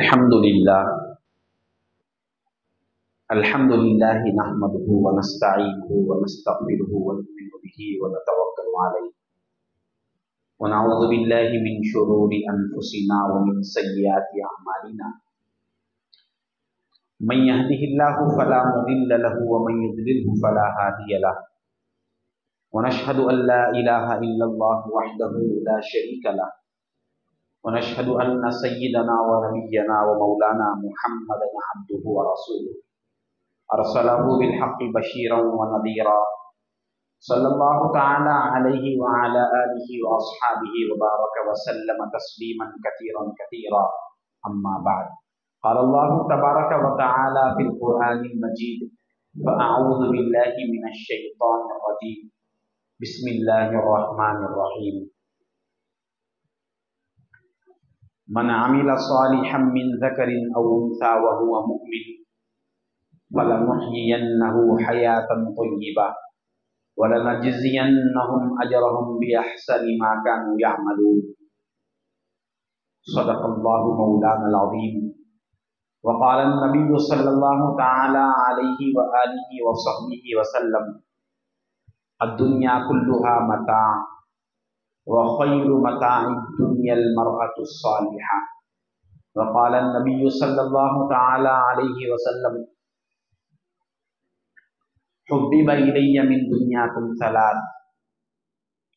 الحمد للہ نحمده ونستعینه ونستغفره ونؤمن به ونتوکل علیہ ونعوذ باللہ من شرور انفسنا ومن سیئات اعمالنا من يهده الله فلا مضل له ومن يضلل فلا هادي له ونشهد ان لا اله الا الله وحده لا شريك له ونشهد ان سيدنا ونبينا ومولانا محمدا عبده ورسوله ارسله بالحق بشيرا ونذيرا صلى الله تعالى عليه وعلى اله واصحابه وبارك وسلم تسليما كثيرا كثيرا اما بعد قال الله تبارك وتعالى في القرآن المجيد فأعوذ بالله من الشيطان الرجيم بسم الله الرحمن الرحيم من عمل صالحا من ذكر أو أنثى وهو مؤمن فلنحيينه حياة طيبة ولنجزينهم أجرهم بأحسن ما كانوا يعملون صدق الله مولانا العظيم وقال النبي صلى الله تعالى عليه وآله وصحبه وسلم الدنيا كلها متاع وخير متاع الدنيا المرأة الصالحة وقال النبي صلى الله تعالى عليه وسلم حبب إلي من دنياكم ثلاث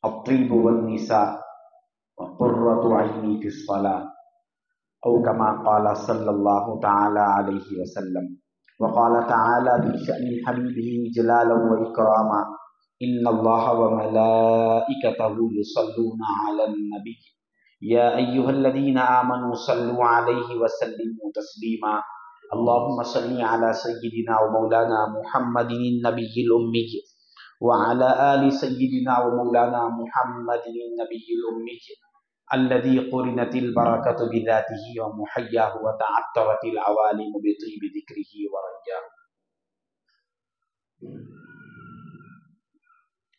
الطيب والنساء وقرة عيني في الصلاة أو كما قال صلى الله تعالى عليه وسلم وقال تعالى بشأن حبيبه جلالا وإكراما إن الله وملائكته يصلون على النبي يا أيها الذين آمنوا صلوا عليه وسلموا تسليما اللهم صل على سيدنا ومولانا محمد النبي الأمي وعلى آل سيدنا ومولانا محمد النبي الأمي الذي قرنت البركة بذاته ومحياه وتعطرت العوالم بطيب ذكره ورجاه.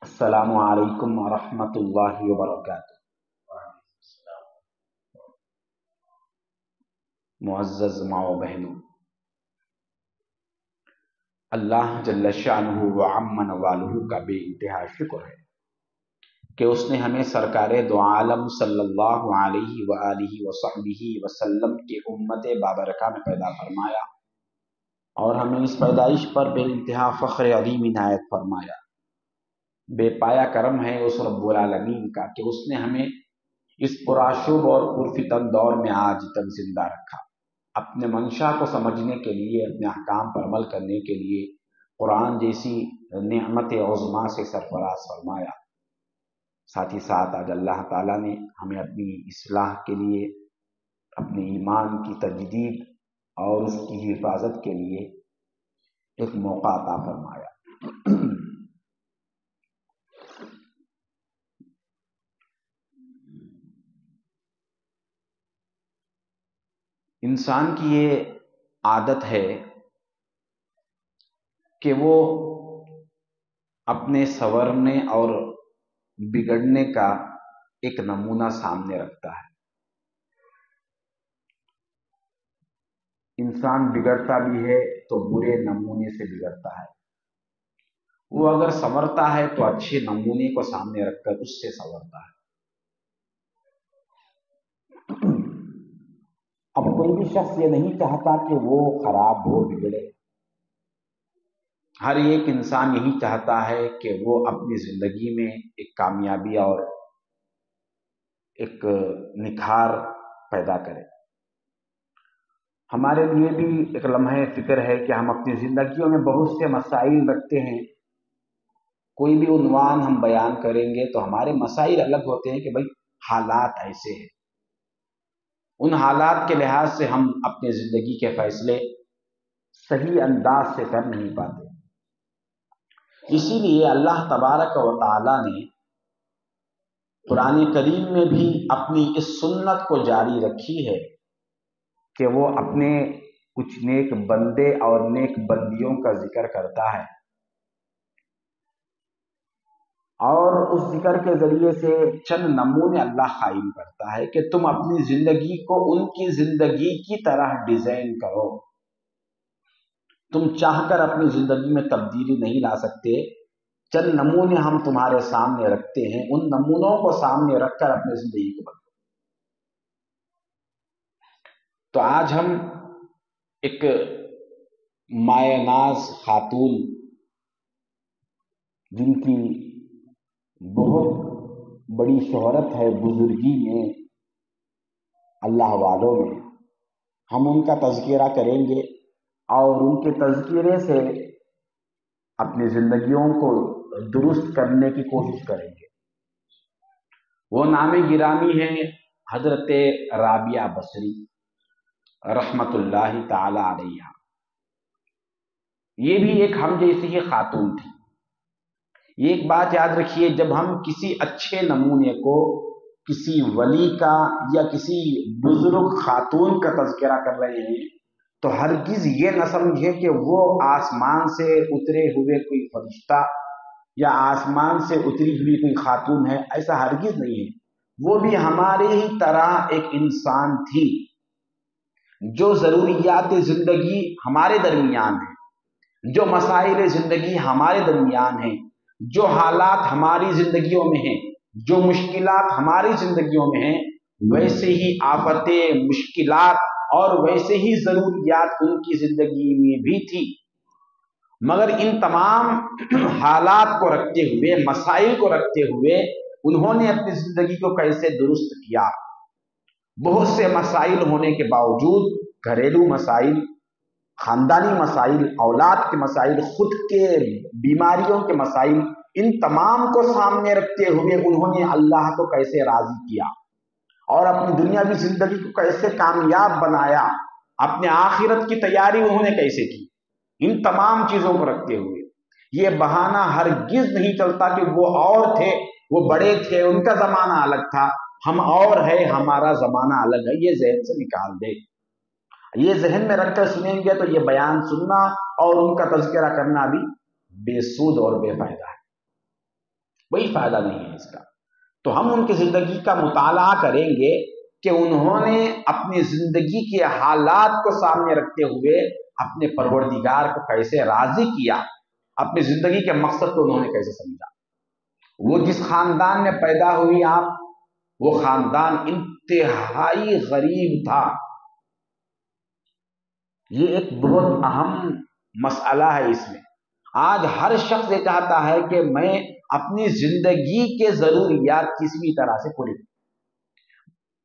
السلام علیکم ورحمۃ اللہ وبرکاتہ. معزز ماں و بہنوں، اللہ جل شانہ و عم نوالہ کا بے انتہا شکر ہے کہ اس نے ہمیں سرکار دو عالم صلی اللہ علیہ وآلہ وصحبہ وسلم کے امت بابرکہ میں پیدا فرمایا اور ہمیں اس پیدائش پر بے انتہا فخر عظیم عنایت فرمایا. بے پایا کرم ہے اس رب العالمین کا کہ اس نے ہمیں اس پرآشوب اور پرفتن دور میں آج تک زندہ رکھا. اپنے منشا کو سمجھنے کے لیے، اپنے احکام پر عمل کرنے کے لیے قرآن جیسی نعمت عظمیٰ سے سرفراز فرمایا. ساتھ ہی ساتھ آج اللہ تعالیٰ نے ہمیں اپنی اصلاح کے لیے، اپنے ایمان کی تجدید اور اس کی حفاظت کے لیے ایک موقع عطا فرمایا. انسان کی یہ عادت ہے کہ وہ اپنے سنورنے اور بگڑنے کا ایک نمونہ سامنے رکھتا ہے. انسان بگڑتا بھی ہے تو برے نمونے سے بگڑتا ہے. وہ اگر سنورتا ہے تو اچھے نمونے کو سامنے رکھ کر اس سے سنورتا ہے. اب کوئی بھی شخص یہ نہیں چاہتا کہ وہ خراب ہو، بگڑے. ہر ایک انسان یہی چاہتا ہے کہ وہ اپنی زندگی میں ایک کامیابی اور ایک نکھار پیدا کرے. ہمارے لیے بھی ایک لمحہ فکر ہے کہ ہم اپنی زندگیوں میں بہت سے مسائل رکھتے ہیں. کوئی بھی عنوان ہم بیان کریں گے تو ہمارے مسائل الگ ہوتے ہیں کہ بھائی حالات ایسے ہیں. ان حالات کے لحاظ سے ہم اپنے زندگی کے فیصلے صحیح انداز سے کر نہیں پاتے. اسی لیے اللہ تبارک و تعالی نے قرآن کریم میں بھی اپنی اس سنت کو جاری رکھی ہے کہ وہ اپنے کچھ نیک بندے اور نیک بندیوں کا ذکر کرتا ہے اور اس ذکر کے ذریعے سے چند نمونے اللہ قائم کرتا ہے کہ تم اپنی زندگی کو ان کی زندگی کی طرح ڈیزائن کرو. تم چاہ کر اپنی زندگی میں تبدیلی نہیں لا سکتے. چند نمونے ہم تمہارے سامنے رکھتے ہیں، ان نمونوں کو سامنے رکھ کر اپنی زندگی کو بدلو. تو آج ہم ایک مایہ ناز خاتون جن کی بہت بڑی شہرت ہے بزرگی میں، اللہ والوں میں، ہم ان کا تذکرہ کریں گے اور ان کے تذکرے سے اپنی زندگیوں کو درست کرنے کی کوشش کریں گے. وہ نام گرامی ہیں حضرت رابعہ بصری رحمت اللہ تعالی علیہ. یہ بھی ایک ہم جیسی ہی خاتون تھی. یہ ایک بات یاد رکھیے، جب ہم کسی اچھے نمونے کو، کسی ولی کا یا کسی بزرگ خاتون کا تذکرہ کر رہے ہیں تو ہرگز یہ نہ سمجھے کہ وہ آسمان سے اترے ہوئے کوئی فرشتہ یا آسمان سے اتری ہوئی کوئی خاتون ہے. ایسا ہرگز نہیں ہے. وہ بھی ہماری ہی طرح ایک انسان تھی جو ضروریات زندگی ہمارے درمیان ہیں، جو مسائل زندگی ہمارے درمیان ہیں، جو حالات ہماری زندگیوں میں ہیں، جو مشکلات ہماری زندگیوں میں ہیں، ویسے ہی آفتیں، مشکلات اور ویسے ہی ضروریات ان کی زندگی میں بھی تھی. مگر ان تمام حالات کو رکھتے ہوئے، مسائل کو رکھتے ہوئے انہوں نے اپنی زندگی کو کیسے درست کیا. بہت سے مسائل ہونے کے باوجود، گھریلو مسائل، خاندانی مسائل، اولاد کے مسائل، خود کے بیماریوں کے مسائل، ان تمام کو سامنے رکھتے ہوئے انہوں نے اللہ کو کیسے راضی کیا اور اپنی دنیاوی زندگی کو کیسے کامیاب بنایا، اپنے آخرت کی تیاری انہوں نے کیسے کی. ان تمام چیزوں کو رکھتے ہوئے یہ بہانہ ہرگز نہیں چلتا کہ وہ اور تھے، وہ بڑے تھے، ان کا زمانہ الگ تھا، ہم اور ہے، ہمارا زمانہ الگ ہے. یہ ذہن سے نکال دے. یہ ذہن میں رکھ کر سنیں گے تو یہ بیان سننا اور ان کا تذکرہ کرنا بھی بے سود اور بے فائدہ ہے. کوئی فائدہ نہیں ہے اس کا. تو ہم ان کی زندگی کا مطالعہ کریں گے کہ انہوں نے اپنی زندگی کے حالات کو سامنے رکھتے ہوئے اپنے پروردگار کو کیسے راضی کیا، اپنی زندگی کے مقصد کو انہوں نے کیسے سمجھا. وہ جس خاندان میں پیدا ہوئی آپ، وہ خاندان انتہائی غریب تھا. یہ ایک بہت اہم مسئلہ ہے. اس میں آج ہر شخص یہ چاہتا ہے کہ میں اپنی زندگی کے ضروریات کسی طرح سے پوری کروں.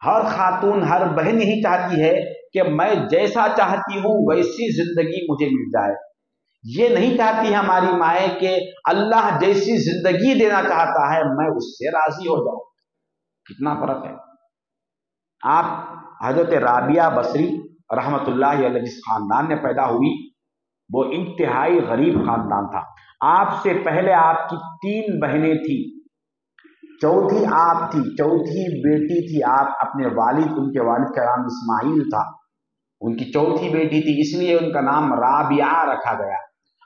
ہر خاتون، ہر بہن یہی چاہتی ہے کہ میں جیسا چاہتی ہوں ویسی زندگی مجھے مل جائے. یہ نہیں چاہتی ہماری مائیں کہ اللہ جیسی زندگی دینا چاہتا ہے میں اس سے راضی ہو جاؤں. کتنا فرق ہے. آپ حضرت رابعہ بصری رحمت اللہ علیہ جس خاندان میں پیدا ہوئی وہ انتہائی غریب خاندان تھا. آپ سے پہلے آپ کی 3 بہنیں تھیں، چوتھی آپ تھی، چوتھی بیٹی تھی آپ. اپنے والد، ان کے والد کا نام اسماعیل تھا، ان کی چوتھی بیٹی تھی، اس لیے ان کا نام رابعہ رکھا گیا.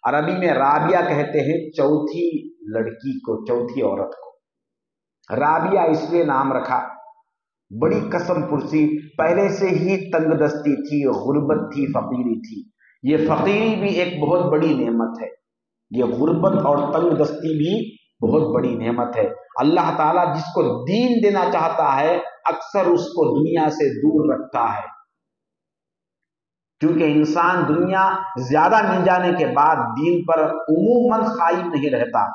عربی میں رابعہ کہتے ہیں چوتھی لڑکی کو، چوتھی عورت کو. رابعہ اس لیے نام رکھا. بڑی قسم پرسی، پہلے سے ہی تنگ دستی تھی، غربت تھی، فقیری تھی. یہ فقیری بھی ایک بہت بڑی نعمت ہے، یہ غربت اور تنگ دستی بھی بہت بڑی نعمت ہے. اللہ تعالیٰ جس کو دین دینا چاہتا ہے اکثر اس کو دنیا سے دور رکھتا ہے، کیونکہ انسان دنیا زیادہ مل جانے کے بعد دین پر عموماً قائم نہیں رہتا.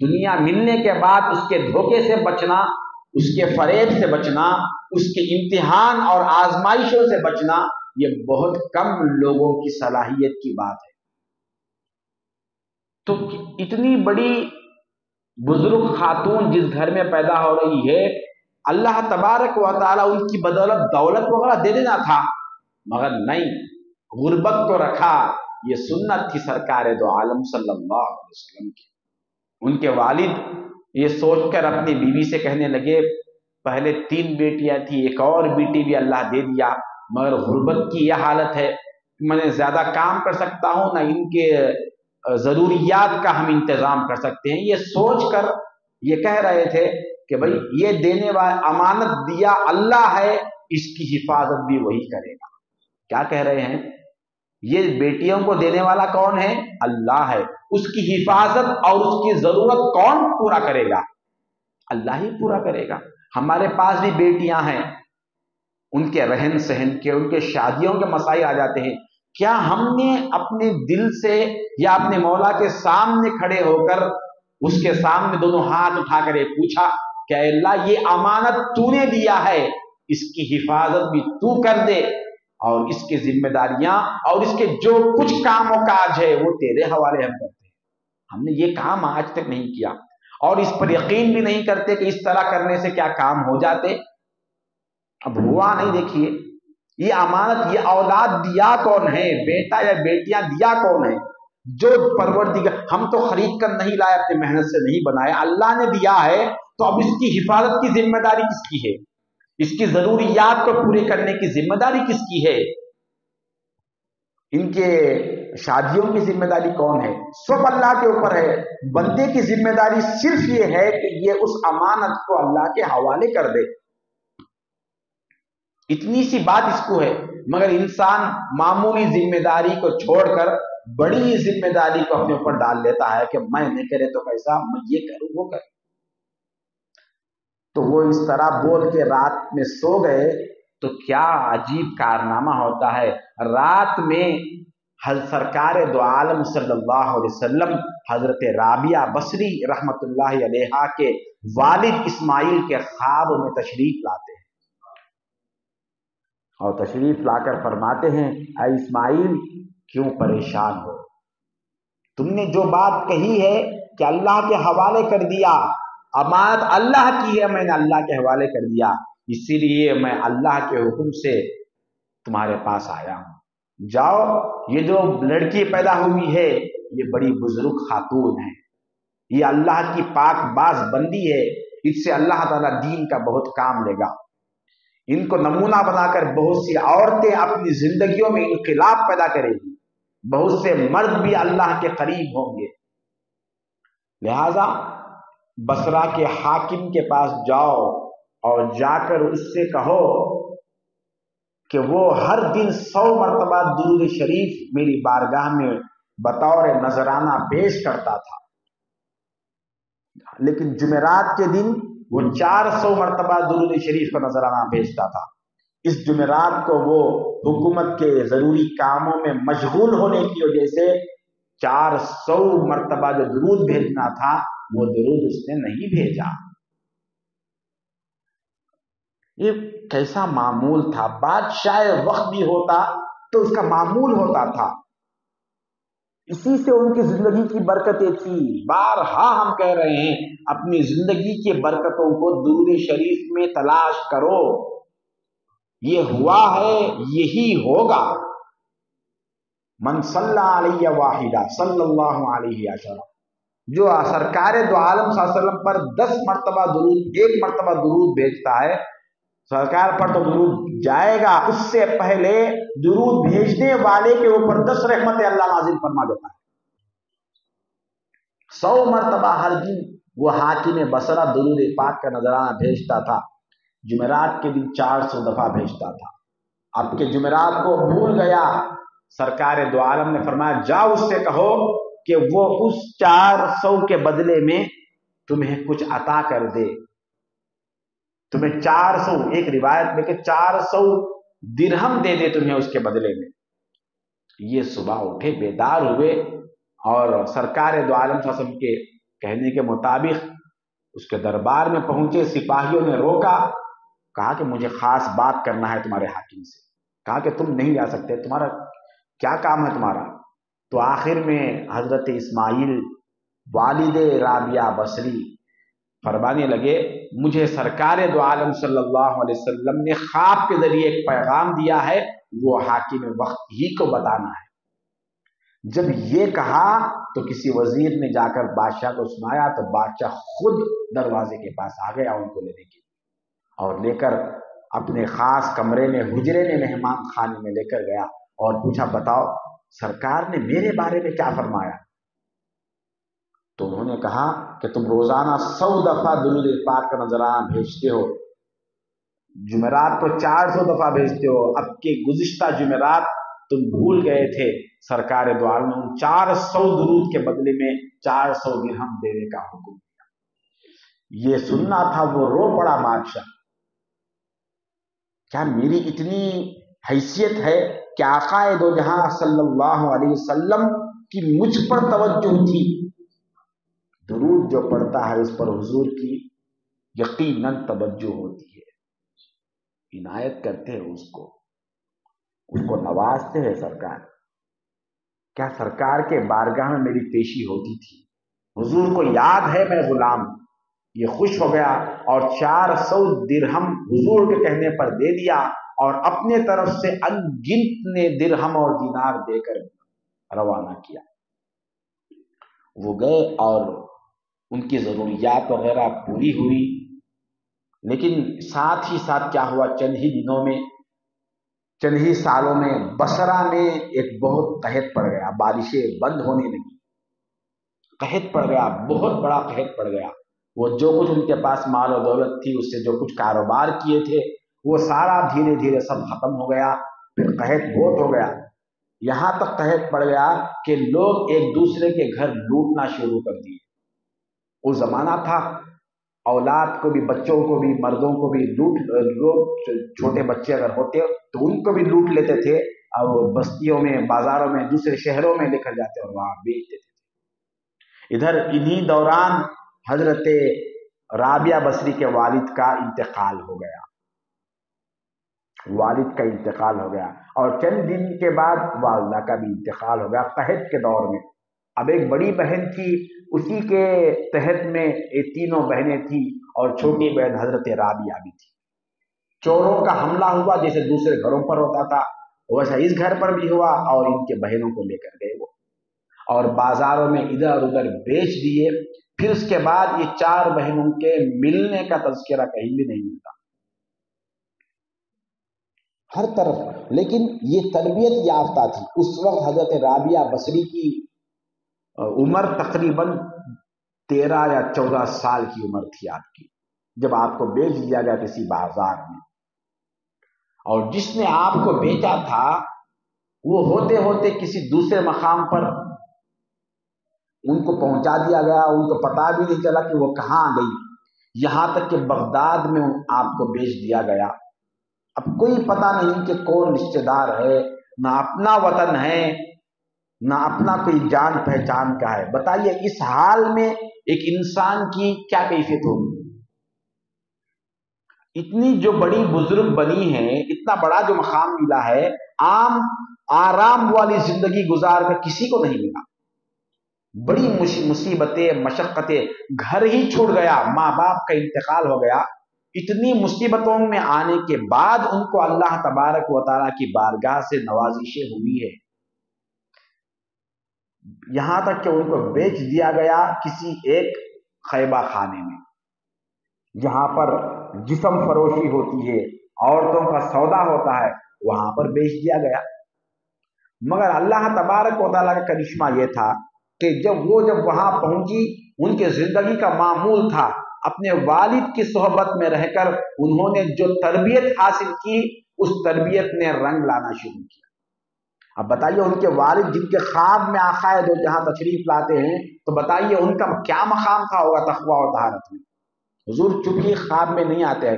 دنیا ملنے کے بعد اس کے دھوکے سے بچنا، اس کے فریب سے بچنا، اس کے امتحان اور آزمائشوں سے بچنا یہ بہت کم لوگوں کی صلاحیت کی بات ہے. تو اتنی بڑی بزرگ خاتون جس گھر میں پیدا ہو رہی ہے، اللہ تبارک و تعالیٰ ان کی بدولت دولت وغیرہ دے دینا تھا، مگر نہیں، غربت کو رکھا. یہ سنت تھی سرکار دو عالم صلی اللہ علیہ وسلم کی. ان کے والد یہ سوچ کر اپنی بیوی سے کہنے لگے، پہلے 3 بیٹیاں تھی، ایک اور بیٹی بھی اللہ دے دیا، مگر غربت کی یہ حالت ہے، میں نے زیادہ کام کر سکتا ہوں نہ ان کے ضروریات کا ہم انتظام کر سکتے ہیں. یہ سوچ کر یہ کہہ رہے تھے کہ بھائی یہ دینے والا امانت دیا اللہ ہے، اس کی حفاظت بھی وہی کرے گا۔ کیا کہہ رہے ہیں؟ یہ بیٹیوں کو دینے والا کون ہے؟ اللہ ہے، اس کی حفاظت اور اس کی ضرورت کون پورا کرے گا؟ اللہ ہی پورا کرے گا۔ ہمارے پاس بھی بیٹیاں ہیں، ان کے رہن سہن کے، ان کے شادیوں کے مسائل آ جاتے ہیں، کیا ہم نے اپنے دل سے یا اپنے مولا کے سامنے کھڑے ہو کر اس کے سامنے دونوں ہاتھ اٹھا کر یہ پوچھا کہ اے اللہ یہ امانت تو نے دیا ہے، اس کی حفاظت بھی تو کر دے، اور اس کی ذمہ داریاں اور اس کے جو کچھ کام و کاج ہے وہ تیرے حوالے ہم کرتے ہیں۔ ہم نے یہ کام آج تک نہیں کیا، اور اس پر یقین بھی نہیں کرتے کہ اس طرح کرنے سے کیا کام ہو جاتے۔ اب ہوا نہیں۔ دیکھیے یہ امانت، یہ اولاد دیا کون ہے؟ بیٹا یا بیٹیاں دیا کون ہے؟ جو پروردگار، ہم تو خرید کر نہیں لائے، اپنی محنت سے نہیں بنائے، اللہ نے دیا ہے، تو اب اس کی حفاظت کی ذمہ داری کس کی ہے؟ اس کی ضروریات کو پورے کرنے کی ذمہ داری کس کی ہے؟ ان کے شادیوں کی ذمہ داری کون ہے؟ سب اللہ کے اوپر ہے۔ بندے کی ذمہ داری صرف یہ ہے کہ یہ اس امانت کو اللہ کے حوالے کر دے، اتنی سی بات اس کو ہے۔ مگر انسان معمولی ذمہ داری کو چھوڑ کر بڑی ذمہ داری کو اپنے اوپر ڈال لیتا ہے کہ میں نہیں کرے تو کیسا، میں یہ کروں وہ کروں۔ تو وہ اس طرح بول کے رات میں سو گئے تو کیا عجیب کارنامہ ہوتا ہے۔ رات میں سرکار دو عالم صلی اللہ علیہ وسلم حضرت رابعہ بصری رحمت اللہ علیہا کے والد اسماعیل کے خواب میں تشریف لاتے ہیں، اور تشریف لا کر فرماتے ہیں اے اسماعیل کیوں پریشان ہو؟ تم نے جو بات کہی ہے کہ اللہ کے حوالے کر دیا، امانت اللہ کی ہے، میں نے اللہ کے حوالے کر دیا، اسی لیے میں اللہ کے حکم سے تمہارے پاس آیا ہوں۔ جاؤ، یہ جو لڑکی پیدا ہوئی ہے یہ بڑی بزرگ خاتون ہے، یہ اللہ کی پاک باز بندی ہے، اس سے اللہ تعالیٰ دین کا بہت کام لے گا۔ ان کو نمونہ بنا کر بہت سی عورتیں اپنی زندگیوں میں انقلاب پیدا کرے گی، بہت سے مرد بھی اللہ کے قریب ہوں گے۔ لہذا بصرہ کے حاکم کے پاس جاؤ اور جا کر اس سے کہو کہ وہ ہر دن 100 مرتبہ درود شریف میری بارگاہ میں بطور نذرانہ پیش کرتا تھا، لیکن جمعرات کے دن وہ 400 مرتبہ درود شریف کا نذرانہ بھیجتا تھا۔ اس جمعرات کو وہ حکومت کے ضروری کاموں میں مشغول ہونے کی وجہ سے 400 مرتبہ جو درود بھیجنا تھا وہ درود اس نے نہیں بھیجا۔ یہ کیسا معمول تھا؟ بادشاہ وقت بھی ہوتا تو اس کا معمول ہوتا تھا، اسی سے ان کی زندگی کی برکتیں تھی۔ بارہا ہم کہہ رہے ہیں اپنی زندگی کی برکتوں کو درود شریف میں تلاش کرو، یہ ہوا ہے یہی ہوگا۔ من صلی علیہ واحدہ صلی اللہ علیہ وسلم، جو سرکار دو عالم صلی اللہ علیہ وسلم پر 10 مرتبہ درود، 1 مرتبہ درود بھیجتا ہے، سرکار پر تو درود جائے گا، اس سے پہلے درود بھیجنے والے کے اوپر 10 رحمتیں اللہ نازل فرما دیتا ہے۔ 100 مرتبہ ہر دن وہ حاکم بصرہ درود پاک کا نذرانہ بھیجتا تھا، جمعرات کے دن 400 دفعہ بھیجتا تھا۔ اب کے جمعرات کو بھول گیا، سرکار دو عالم نے فرمایا جاؤ اس سے کہو کہ وہ اس 400 کے بدلے میں تمہیں کچھ عطا کر دے، تمہیں 400، ایک روایت میں کہ 400 درہم دے دے تمہیں اس کے بدلے میں۔ یہ صبح اٹھے، بیدار ہوئے، اور سرکار دو عالم صلی اللہ علیہ وسلم کے کہنے کے مطابق اس کے دربار میں پہنچے۔ سپاہیوں نے روکا، کہا کہ مجھے خاص بات کرنا ہے تمہارے حاکم سے۔ کہا کہ تم نہیں جا سکتے، تمہارا کیا کام ہے تمہارا؟ تو آخر میں حضرت اسماعیل والد رابعہ بصری فرمانے لگے مجھے سرکار دو عالم صلی اللہ علیہ وسلم نے خواب کے ذریعے ایک پیغام دیا ہے، وہ حاکم وقت ہی کو بتانا ہے۔ جب یہ کہا تو کسی وزیر نے جا کر بادشاہ کو سنایا، تو بادشاہ خود دروازے کے پاس آ گیا ان کو لینے کے لیے، اور لے کر اپنے خاص کمرے میں، حجرے میں، مہمان خانے میں لے کر گیا اور پوچھا بتاؤ سرکار نے میرے بارے میں کیا فرمایا؟ تو انہوں نے کہا کہ تم روزانہ 100 دفعہ درود پاک کا نذرانہ بھیجتے ہو، جمعرات کو 400 دفعہ بھیجتے ہو، اب کے گزشتہ جمعرات تم بھول گئے تھے، سرکار دو عالم نے 400 درود کے بدلے میں 400 درہم دینے کا حکم دیا۔ یہ سننا تھا، وہ رو پڑا بادشاہ، کیا میری اتنی حیثیت ہے کہ آقا دو جہاں صلی اللہ علیہ وسلم کی مجھ پر توجہ تھی؟ درود جو پڑھتا ہے اس پر حضور کی یقیناً توجہ ہوتی ہے، عنایت کرتے ہیں اس کو نوازتے ہیں سرکار۔ کیا سرکار کے بارگاہ میں میری پیشی ہوتی تھی؟ حضور کو یاد ہے میں غلام، یہ خوش ہو گیا اور 400 درہم حضور کے کہنے پر دے دیا اور اپنے طرف سے ان گنت نے درہم اور دینار دے کر روانہ کیا۔ وہ گئے اور ان کی ضروریات وغیرہ پوری ہوئی، لیکن ساتھ ہی ساتھ کیا ہوا، چند ہی دنوں میں، چند ہی سالوں میں بصرہ میں ایک بہت قحط پڑ گیا، بارشیں بند ہونے لگی، قحط پڑ گیا، بہت بڑا قحط پڑ گیا۔ وہ جو کچھ ان کے پاس مال و دولت تھی، اس سے جو کچھ کاروبار کیے تھے، وہ سارا دھیرے دھیرے سب ختم ہو گیا، پھر قحط بہت ہو گیا، یہاں تک قحط پڑ گیا کہ لوگ ایک دوسرے کے گھر لوٹنا شروع کر دیے۔ وہ زمانہ تھا اولاد کو بھی، بچوں کو بھی، مردوں کو بھی لوگ چھوٹے بچے اگر ہوتے تو ان کو بھی لوٹ لیتے تھے اور بستیوں میں، بازاروں میں، دوسرے شہروں میں لے کر جاتے اور وہاں بیچتے تھے۔ ادھر انہی دوران حضرت رابعہ بصری کے والد کا انتقال ہو گیا، والد کا انتقال ہو گیا، اور چند دن کے بعد والدہ کا بھی انتقال ہو گیا قحط کے دور میں۔ اب ایک بڑی بہن تھی، اسی کے تحت میں یہ تینوں بہنیں تھیں اور چھوٹی بہن حضرت رابعہ بھی تھی۔ چوروں کا حملہ ہوا جیسے دوسرے گھروں پر ہوتا تھا، ویسا اس گھر پر بھی ہوا اور ان کے بہنوں کو لے کر گئے وہ، اور بازاروں میں ادھر ادھر بیچ دیے۔ پھر اس کے بعد یہ 4 بہنوں کے ملنے کا تذکرہ کہیں بھی نہیں ملتا ہر طرف، لیکن یہ تربیت یافتہ تھی۔ اس وقت حضرت رابعہ بصری کی عمر تقریباً 13 یا 14 سال کی عمر تھی آپ کی، جب آپ کو بیچ دیا گیا کسی بازار میں، اور جس نے آپ کو بیچا تھا وہ ہوتے ہوتے کسی دوسرے مقام پر ان کو پہنچا دیا گیا، ان کو پتہ بھی نہیں چلا کہ وہ کہاں گئی، یہاں تک کہ بغداد میں آپ کو بیچ دیا گیا۔ اب کوئی پتہ نہیں کہ کون رشتہ دار ہے، نہ اپنا وطن ہے، نہ اپنا کوئی جان پہچان کا ہے۔ بتائیے اس حال میں ایک انسان کی کیا کیفیت ہوگی؟ اتنی جو بڑی بزرگ بنی ہے، اتنا بڑا جو مقام ملا ہے، عام آرام والی زندگی گزار کر کسی کو نہیں ملا۔ بڑی مصیبتیں، مشقتیں، گھر ہی چھوڑ گیا، ماں باپ کا انتقال ہو گیا، اتنی مصیبتوں میں آنے کے بعد ان کو اللہ تبارک و تعالیٰ کی بارگاہ سے نوازشیں ہوئی ہے، یہاں تک کہ ان کو بیچ دیا گیا کسی ایک خیبہ خانے میں، جہاں پر جسم فروشی ہوتی ہے، عورتوں کا سودا ہوتا ہے، وہاں پر بیچ دیا گیا۔ مگر اللہ تبارک و تعالیٰ کا کرشمہ یہ تھا کہ جب وہاں پہنچی، ان کے زندگی کا معمول تھا اپنے والد کی صحبت میں رہ کر انہوں نے جو تربیت حاصل کی، اس تربیت نے رنگ لانا شروع کیا۔ اب بتائیے ان کے والد جن کے خواب میں آقا دو جہاں تشریف لاتے ہیں، تو بتائیے ان کا کیا مقام تھا ہوگا تقویٰ اور طہارت میں۔ حضور چونکہ خواب میں نہیں آتے ہیں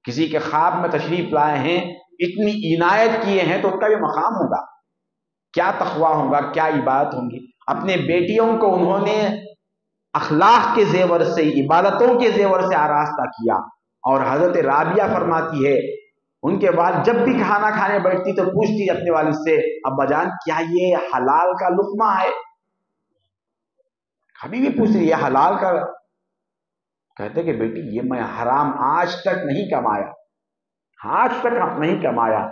کسی کے خواب میں تشریف لائے ہیں، اتنی عنایت کیے ہیں، تو ان کا بھی مقام ہوگا، کیا تقویٰ ہوگا، کیا عبادت ہوں گی۔ اپنے بیٹیوں کو انہوں نے اخلاق کے زیور سے، عبادتوں کے زیور سے آراستہ کیا، اور حضرت رابعہ فرماتی ہے ان کے بعد جب بھی کھانا کھانے بیٹھتی تو پوچھتی اپنے والد سے، ابا جان کیا یہ حلال کا لقمہ ہے؟ کبھی بھی پوچھتی یہ حلال کا؟ کہتے کہ بیٹی یہ میں حرام آج تک نہیں کمایا، آج تک نہیں کمایا۔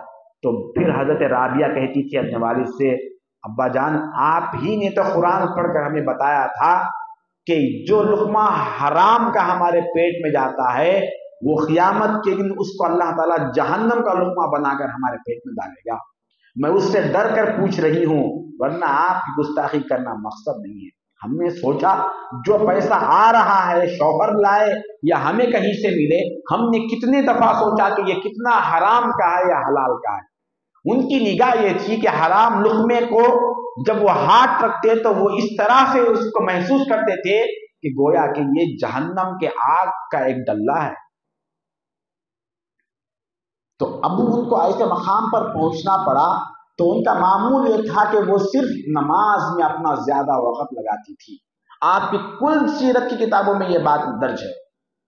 تو پھر حضرت رابعہ کہتی تھی اپنے والد سے، ابا جان آپ ہی نے تو قرآن پڑھ کر ہمیں بتایا تھا کہ جو لقمہ حرام کا ہمارے پیٹ میں جاتا ہے وہ قیامت کے دن اس کو اللہ تعالیٰ جہنم کا لقمہ بنا کر ہمارے پیٹ میں ڈالے گا۔ میں اس سے ڈر کر پوچھ رہی ہوں، ورنہ آپ کی گستاخی کرنا مقصد نہیں ہے۔ ہم نے سوچا جو پیسہ آ رہا ہے شوہر لائے یا ہمیں کہیں سے ملے، ہم نے کتنے دفعہ سوچا کہ یہ کتنا حرام کا ہے یا حلال کا ہے۔ ان کی نگاہ یہ تھی کہ حرام لقمے کو جب وہ ہاتھ رکھتے تو وہ اس طرح سے اس کو محسوس کرتے تھے کہ گویا کہ یہ جہنم کے آگ کا ایک ڈلہ ہے۔ تو اب ان کو ایسے مقام پر پہنچنا پڑا تو ان کا معمول یہ تھا کہ وہ صرف نماز میں اپنا زیادہ وقت لگاتی تھی۔ آپ کی کل سیرت کی کتابوں میں یہ بات درج ہے،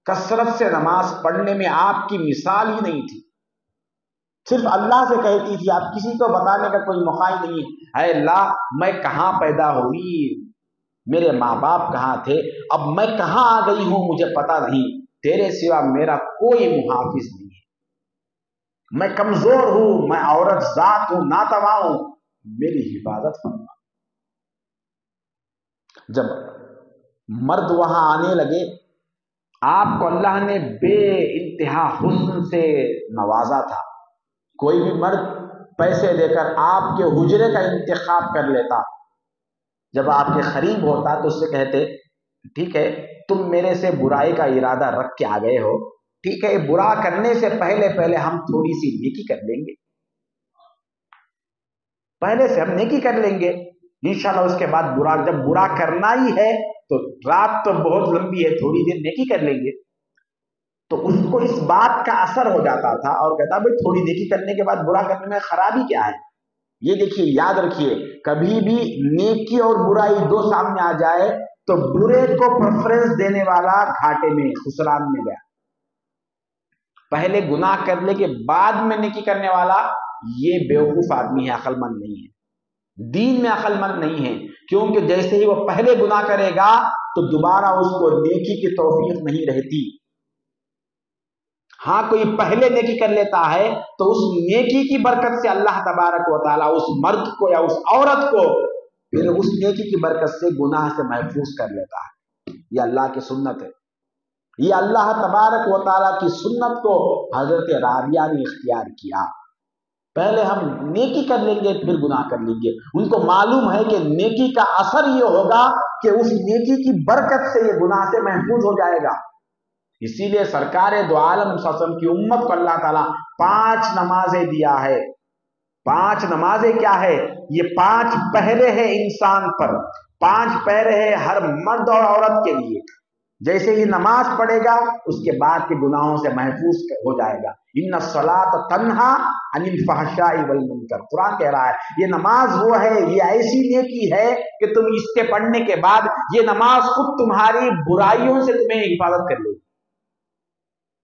کثرت سے نماز پڑھنے میں آپ کی مثال ہی نہیں تھی۔ صرف اللہ سے کہتی تھی، آپ کسی کو بتانے کا کوئی موقع ہی نہیں ہے۔ اے اللہ، میں کہاں پیدا ہوئی، میرے ماں باپ کہاں تھے، اب میں کہاں آ گئی ہوں مجھے پتا نہیں، تیرے سوا میرا کوئی محافظ نہیں ہے، میں کمزور ہوں، میں عورت ذات ہوں، ناتواں ہوں، میری حفاظت فرما۔ جب مرد وہاں آنے لگے، آپ کو اللہ نے بے انتہا حسن سے نوازا تھا۔ کوئی بھی مرد پیسے دے کر آپ کے حجرے کا انتخاب کر لیتا، جب آپ کے قریب ہوتا تو اس سے کہتے ٹھیک ہے تم میرے سے برائی کا ارادہ رکھ کے آ گئے ہو، ٹھیک ہے برا کرنے سے پہلے ہم تھوڑی سی نیکی کر لیں گے، پہلے سے ہم نیکی کر لیں گے انشاءاللہ، اس کے بعد جب برا کرنا ہی ہے تو رات تو بہت لمبی ہے، تھوڑی دیر نیکی کر لیں گے۔ تو اس کو اس بات کا اثر ہو جاتا تھا اور کہتا بھائی تھوڑی نیکی کرنے کے بعد برا کرنے میں خرابی کیا ہے۔ یہ دیکھیے، یاد رکھیے، کبھی بھی نیکی اور برائی دو سامنے آ جائے تو برے کو پریفرنس دینے والا گھاٹے میں، خسران میں گیا۔ پہلے گناہ کرنے کے بعد میں نیکی کرنے والا یہ بیوقوف آدمی ہے، عقل مند نہیں ہے، دین میں عقل مند نہیں ہے، کیونکہ جیسے ہی وہ پہلے گناہ کرے گا تو دوبارہ اس کو نیکی کی توفیق نہیں رہتی۔ ہاں کوئی پہلے نیکی کر لیتا ہے تو اس نیکی کی برکت سے اللہ تبارک و تعالیٰ اس مرد کو یا اس عورت کو پھر اس نیکی کی برکت سے گناہ سے محفوظ کر لیتا ہے۔ یہ اللہ کی سنت ہے، یہ اللہ تبارک و تعالیٰ کی سنت کو حضرت رابعہ نے اختیار کیا۔ پہلے ہم نیکی کر لیں گے پھر گناہ کر لیں گے۔ ان کو معلوم ہے کہ نیکی کا اثر یہ ہوگا کہ اس نیکی کی برکت سے یہ گناہ سے محفوظ ہو جائے گا۔ اسی لیے سرکار دو عالم صلی اللہ علیہ وسلم کی امت کو اللہ تعالیٰ 5 نمازیں دیا ہے۔ 5 نمازیں کیا ہے؟ یہ 5 پہرے ہیں انسان پر، 5 پہرے ہیں ہر مرد اور عورت کے لیے۔ جیسے ہی نماز پڑھے گا اس کے بعد کے گناہوں سے محفوظ ہو جائے گا۔ ان الصلاۃ تنہا عن الفحشاء والمنکر، قرآن کہہ رہا ہے یہ نماز وہ ہے، یہ ایسی نیکی ہے کہ تم اس کے پڑھنے کے بعد یہ نماز خود تمہاری برائیوں سے تمہیں حفاظت کر لے گی،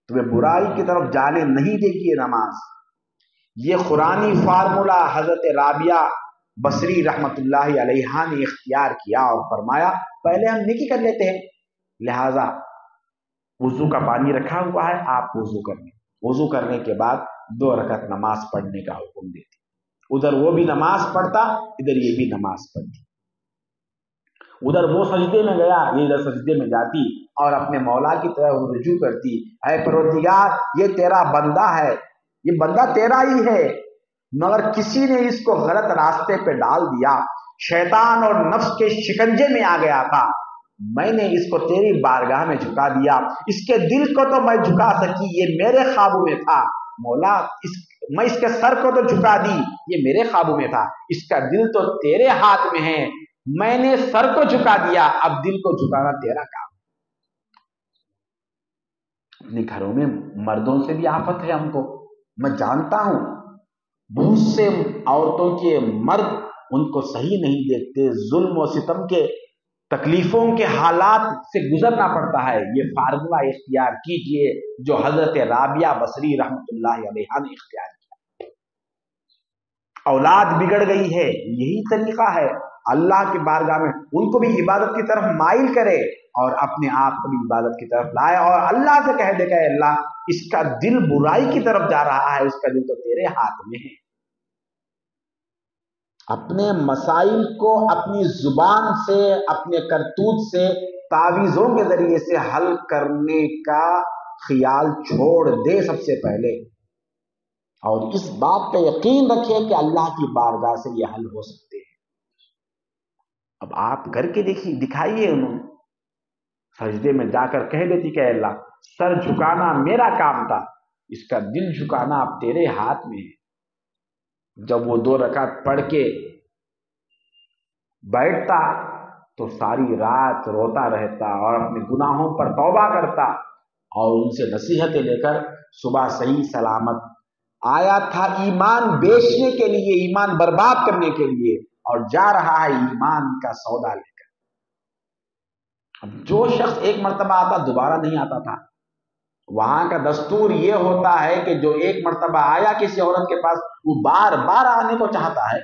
تمہیں برائی کی طرف جانے نہیں دے گی یہ نماز۔ یہ قرآنی فارمولہ حضرت رابعہ بصری رحمت اللہ علیہا نے اختیار کیا اور فرمایا پہلے ہم نیکی کر لیتے ہیں، لہذا وضو کا پانی رکھا ہوا ہے، آپ وضو کر لیں، وضو کرنے کے بعد 2 رکعت نماز پڑھنے کا حکم دیتے، ادھر وہ بھی نماز پڑھتا ادھر یہ بھی نماز پڑھتی، ادھر وہ سجدے میں گیا یہ ادھر سجدے میں جاتی اور اپنے مولا کی طرف رجوع کرتی، اے پروردگار یہ تیرا بندہ ہے، یہ بندہ تیرا ہی ہے، مگر کسی نے اس کو غلط راستے پہ ڈال دیا، شیطان اور نفس کے شکنجے میں آ گیا تھا، میں نے اس کو تیری بارگاہ میں جھکا دیا، اس کے دل کو تو میں جھکا سکی، یہ میرے قابو میں تھا، مولا میں اس کے سر کو تو جھکا دی، یہ میرے قابو میں تھا، اس کا دل تو تیرے ہاتھ میں ہے، میں نے سر کو جھکا دیا، اب دل کو جھکانا تیرا کام۔ اپنے گھروں میں مردوں سے بھی آفت ہے ہم کو، میں جانتا ہوں بہت سے عورتوں کے مرد ان کو صحیح نہیں دیکھتے، ظلم و ستم کے تکلیفوں کے حالات سے گزرنا پڑتا ہے۔ یہ فارمولہ اختیار کیجئے جو حضرت رابعہ بصری رحمت اللہ علیہا نے اختیار کیا۔ اولاد بگڑ گئی ہے، یہی طریقہ ہے، اللہ کی بارگاہ میں ان کو بھی عبادت کی طرف مائل کرے اور اپنے آپ کو بھی عبادت کی طرف لائے اور اللہ سے کہہ دے کہ اللہ اس کا دل برائی کی طرف جا رہا ہے، اس کا دل تو تیرے ہاتھ میں ہے۔ اپنے مسائل کو اپنی زبان سے، اپنے کرتوت سے، تعویذوں کے ذریعے سے حل کرنے کا خیال چھوڑ دے سب سے پہلے، اور اس بات پہ یقین رکھے کہ اللہ کی بارگاہ سے یہ حل ہو سکتے ہیں۔ اب آپ کر کے دکھائیے. انہوں سجدے میں جا کر کہہ دیتی کہ اللہ سر جھکانا میرا کام تھا، اس کا دل جھکانا اب تیرے ہاتھ میں ہے. جب وہ 2 رکعت پڑھ کے بیٹھتا تو ساری رات روتا رہتا اور اپنے گناہوں پر توبہ کرتا اور ان سے نصیحتیں لے کر صبح صحیح سلامت آیا تھا ایمان بیچنے کے لیے، ایمان برباد کرنے کے لیے، اور جا رہا ہے ایمان کا سودا لے کر. اب جو شخص ایک مرتبہ آتا دوبارہ نہیں آتا تھا. وہاں کا دستور یہ ہوتا ہے کہ جو ایک مرتبہ آیا کسی عورت کے پاس وہ بار بار آنے کو چاہتا ہے،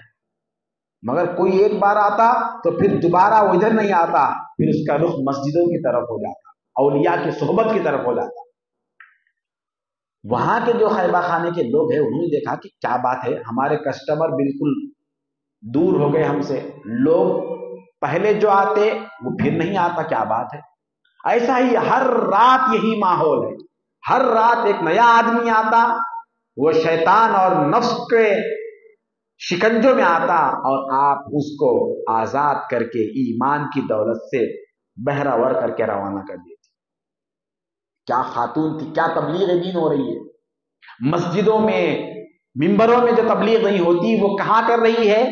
مگر کوئی ایک بار آتا تو پھر دوبارہ وہ ادھر نہیں آتا، پھر اس کا رخ مسجدوں کی طرف ہو جاتا، اولیاء کی صحبت کی طرف ہو جاتا. وہاں کے جو خیبہ خانے کے لوگ ہیں انہوں نے دیکھا کہ کیا بات ہے، ہمارے کسٹمر بالکل دور ہو گئے ہم سے، لوگ پہلے جو آتے وہ پھر نہیں آتا، کیا بات ہے. ایسا ہی ہر رات یہی ماحول ہے، ہر رات ایک نیا آدمی آتا، وہ شیطان اور نفس کے شکنجوں میں آتا اور آپ اس کو آزاد کر کے ایمان کی دولت سے بہراور کر کے روانہ کر دیتے. کیا خاتون تھی، کیا تبلیغ دین ہو رہی ہے. مسجدوں میں ممبروں میں جو تبلیغ نہیں ہوتی وہ کہاں کر رہی ہے؟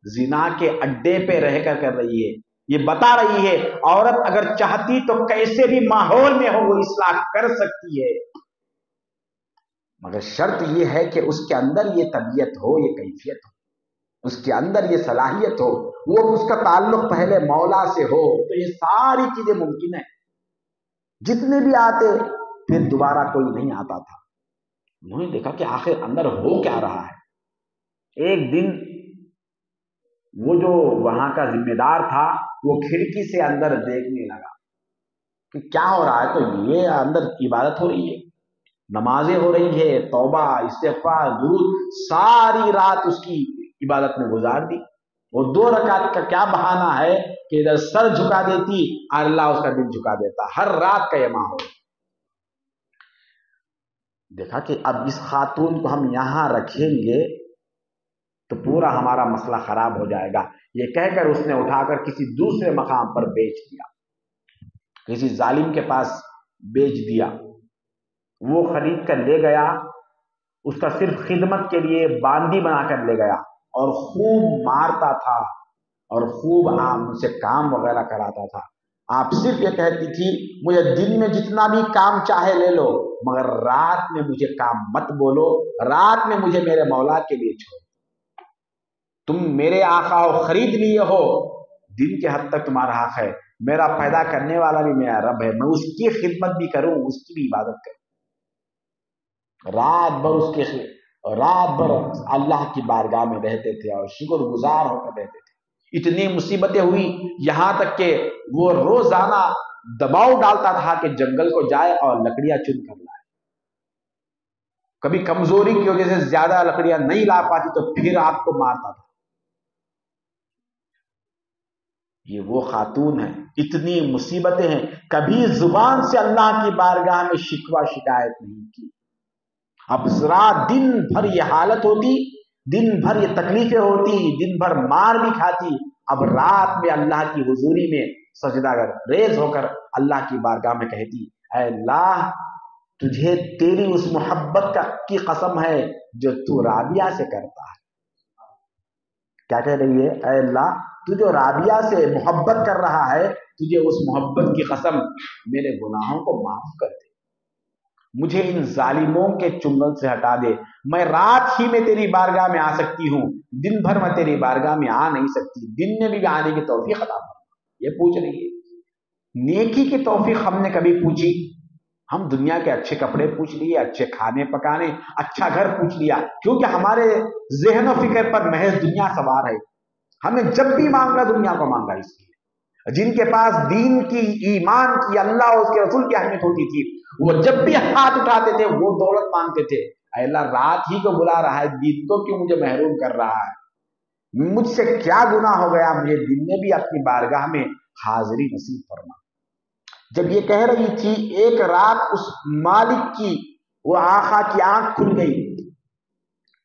زنا کے اڈے پہ رہ کر رہی ہے. یہ بتا رہی ہے عورت اگر چاہتی تو کیسے بھی ماحول میں ہو وہ اصلاح کر سکتی ہے، مگر شرط یہ ہے کہ اس کے اندر یہ طبیعت ہو، یہ کیفیت ہو، اس کے اندر یہ صلاحیت ہو، وہ اس کا تعلق پہلے مولا سے ہو، تو یہ ساری چیزیں ممکن ہیں. جتنے بھی آتے پھر دوبارہ کوئی نہیں آتا تھا. انہوں نے دیکھا کہ آخر اندر ہو کیا رہا ہے. ایک دن وہ جو وہاں کا ذمہ دار تھا وہ کھڑکی سے اندر دیکھنے لگا کہ کیا ہو رہا ہے. تو یہ اندر عبادت ہو رہی ہے، نمازیں ہو رہی ہے، توبہ استغفار درود، ساری رات اس کی عبادت میں گزار دی. وہ 2 رکعت کا کیا بہانہ ہے کہ ادھر سر جھکا دیتی اور اللہ اس کا دل جھکا دیتا. ہر رات کا یہ ماحول. دیکھا کہ اب اس خاتون کو ہم یہاں رکھیں گے تو پورا ہمارا مسئلہ خراب ہو جائے گا. یہ کہہ کر اس نے اٹھا کر کسی دوسرے مقام پر بیچ دیا، کسی ظالم کے پاس بیچ دیا. وہ خرید کر لے گیا، اس کا صرف خدمت کے لیے باندی بنا کر لے گیا اور خوب مارتا تھا اور خوب ان سے کام وغیرہ کراتا تھا. آپ صرف یہ کہتی تھی مجھے دن میں جتنا بھی کام چاہے لے لو، مگر رات میں مجھے کام مت بولو، رات میں مجھے میرے مولا کے لیے چھوڑو. تم میرے آقا ہو، خرید لیے ہو، دن کے حد تک تمہارا حق ہے. میرا پیدا کرنے والا بھی میرا رب ہے، میں اس کی خدمت بھی کروں، اس کی بھی عبادت کروں. رات بھر اللہ کی بارگاہ میں رہتے تھے اور شکر گزار ہو کر رہتے تھے. اتنی مصیبتیں ہوئی یہاں تک کہ وہ روزانہ دباؤ ڈالتا تھا کہ جنگل کو جائے اور لکڑیاں چن کر لائے. کبھی کمزوری کی وجہ سے زیادہ لکڑیاں نہیں لا پاتی تو پھر آپ کو مارتا تھا. یہ وہ خاتون ہے، اتنی مصیبتیں ہیں، کبھی زبان سے اللہ کی بارگاہ میں شکوہ شکایت نہیں کی. اب رات دن بھر یہ حالت ہوتی، دن بھر یہ تکلیفیں ہوتی، دن بھر مار بھی کھاتی. اب رات میں اللہ کی حضوری میں سجدہ ریز ہو کر اللہ کی بارگاہ میں کہتی اے اللہ تجھے تیری اس محبت کی قسم ہے جو تو رابعہ سے کرتا ہے. کیا کہہ رہی ہے؟ اے اللہ تو جو رابعہ سے محبت کر رہا ہے، تجھے اس محبت کی قسم میرے گناہوں کو معاف کر دے، مجھے ان ظالموں کے چنگل سے ہٹا دے. میں رات ہی میں تیری بارگاہ میں آ سکتی ہوں، دن بھر میں تیری بارگاہ میں آ نہیں سکتی، دن میں بھی آنے کی توفیق عطا فرما. یہ پوچھ رہی ہے. نیکی کی توفیق ہم نے کبھی پوچھی؟ ہم دنیا کے اچھے کپڑے پوچھ لیے، اچھے کھانے پکانے، اچھا گھر پوچھ لیا، کیونکہ ہمارے ذہن و فکر پر محض دنیا سوار ہے. ہمیں جب بھی مانگا دنیا کو مانگا. اس لیے جن کے پاس دین کی، ایمان کی، اللہ اور اس کے رسول کی اہمیت ہوتی تھی، وہ جب بھی ہاتھ اٹھاتے تھے وہ دولت مانگتے تھے. اے اللہ رات ہی کو بلا رہا ہے، دن کو کیوں مجھے محروم کر رہا ہے؟ مجھ سے کیا گناہ ہو گیا؟ مجھے دن میں بھی اپنی بارگاہ میں حاضری نصیب فرما. جب یہ کہہ رہی تھی ایک رات اس مالک کی، وہ آقا کی آنکھ کھل گئی.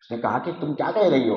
اس نے کہا کہ تم کیا کہہ رہی ہو؟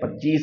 25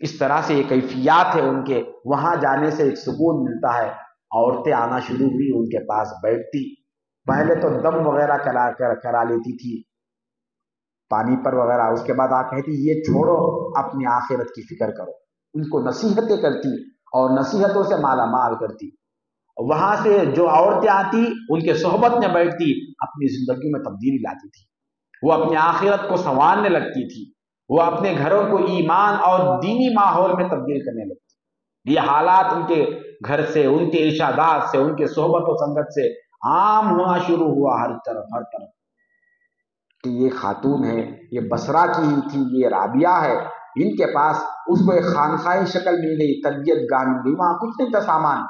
اس طرح سے یہ کیفیات ہے ان کے. وہاں جانے سے ایک سکون ملتا ہے. عورتیں آنا شروع ہوئی ان کے پاس بیٹھتی. پہلے تو دم وغیرہ کرا لیتی تھی پانی پر وغیرہ. اس کے بعد آپ کہتی یہ چھوڑو اپنی آخرت کی فکر کرو. ان کو نصیحتیں کرتی اور نصیحتوں سے مالا مال کرتی. وہاں سے جو عورتیں آتی ان کے صحبت میں بیٹھتی اپنی زندگی میں تبدیلی لاتی تھی. وہ اپنی آخرت کو سنوارنے لگتی تھی. وہ اپنے گھروں کو ایمان اور دینی ماحول میں تبدیل کرنے لگتی. یہ حالات ان کے گھر سے، ان کے ارشادات سے، ان کے صحبت و سنگت سے عام ہونا شروع ہوا ہر طرف کہ یہ خاتون ہے، یہ بصرہ کی ہی تھی، یہ رابعہ ہے. ان کے پاس اس کو ایک خانقاہی شکل مل گئی، تربیت گاہ مل گئی. وہاں کچھ نہیں تھا سامان.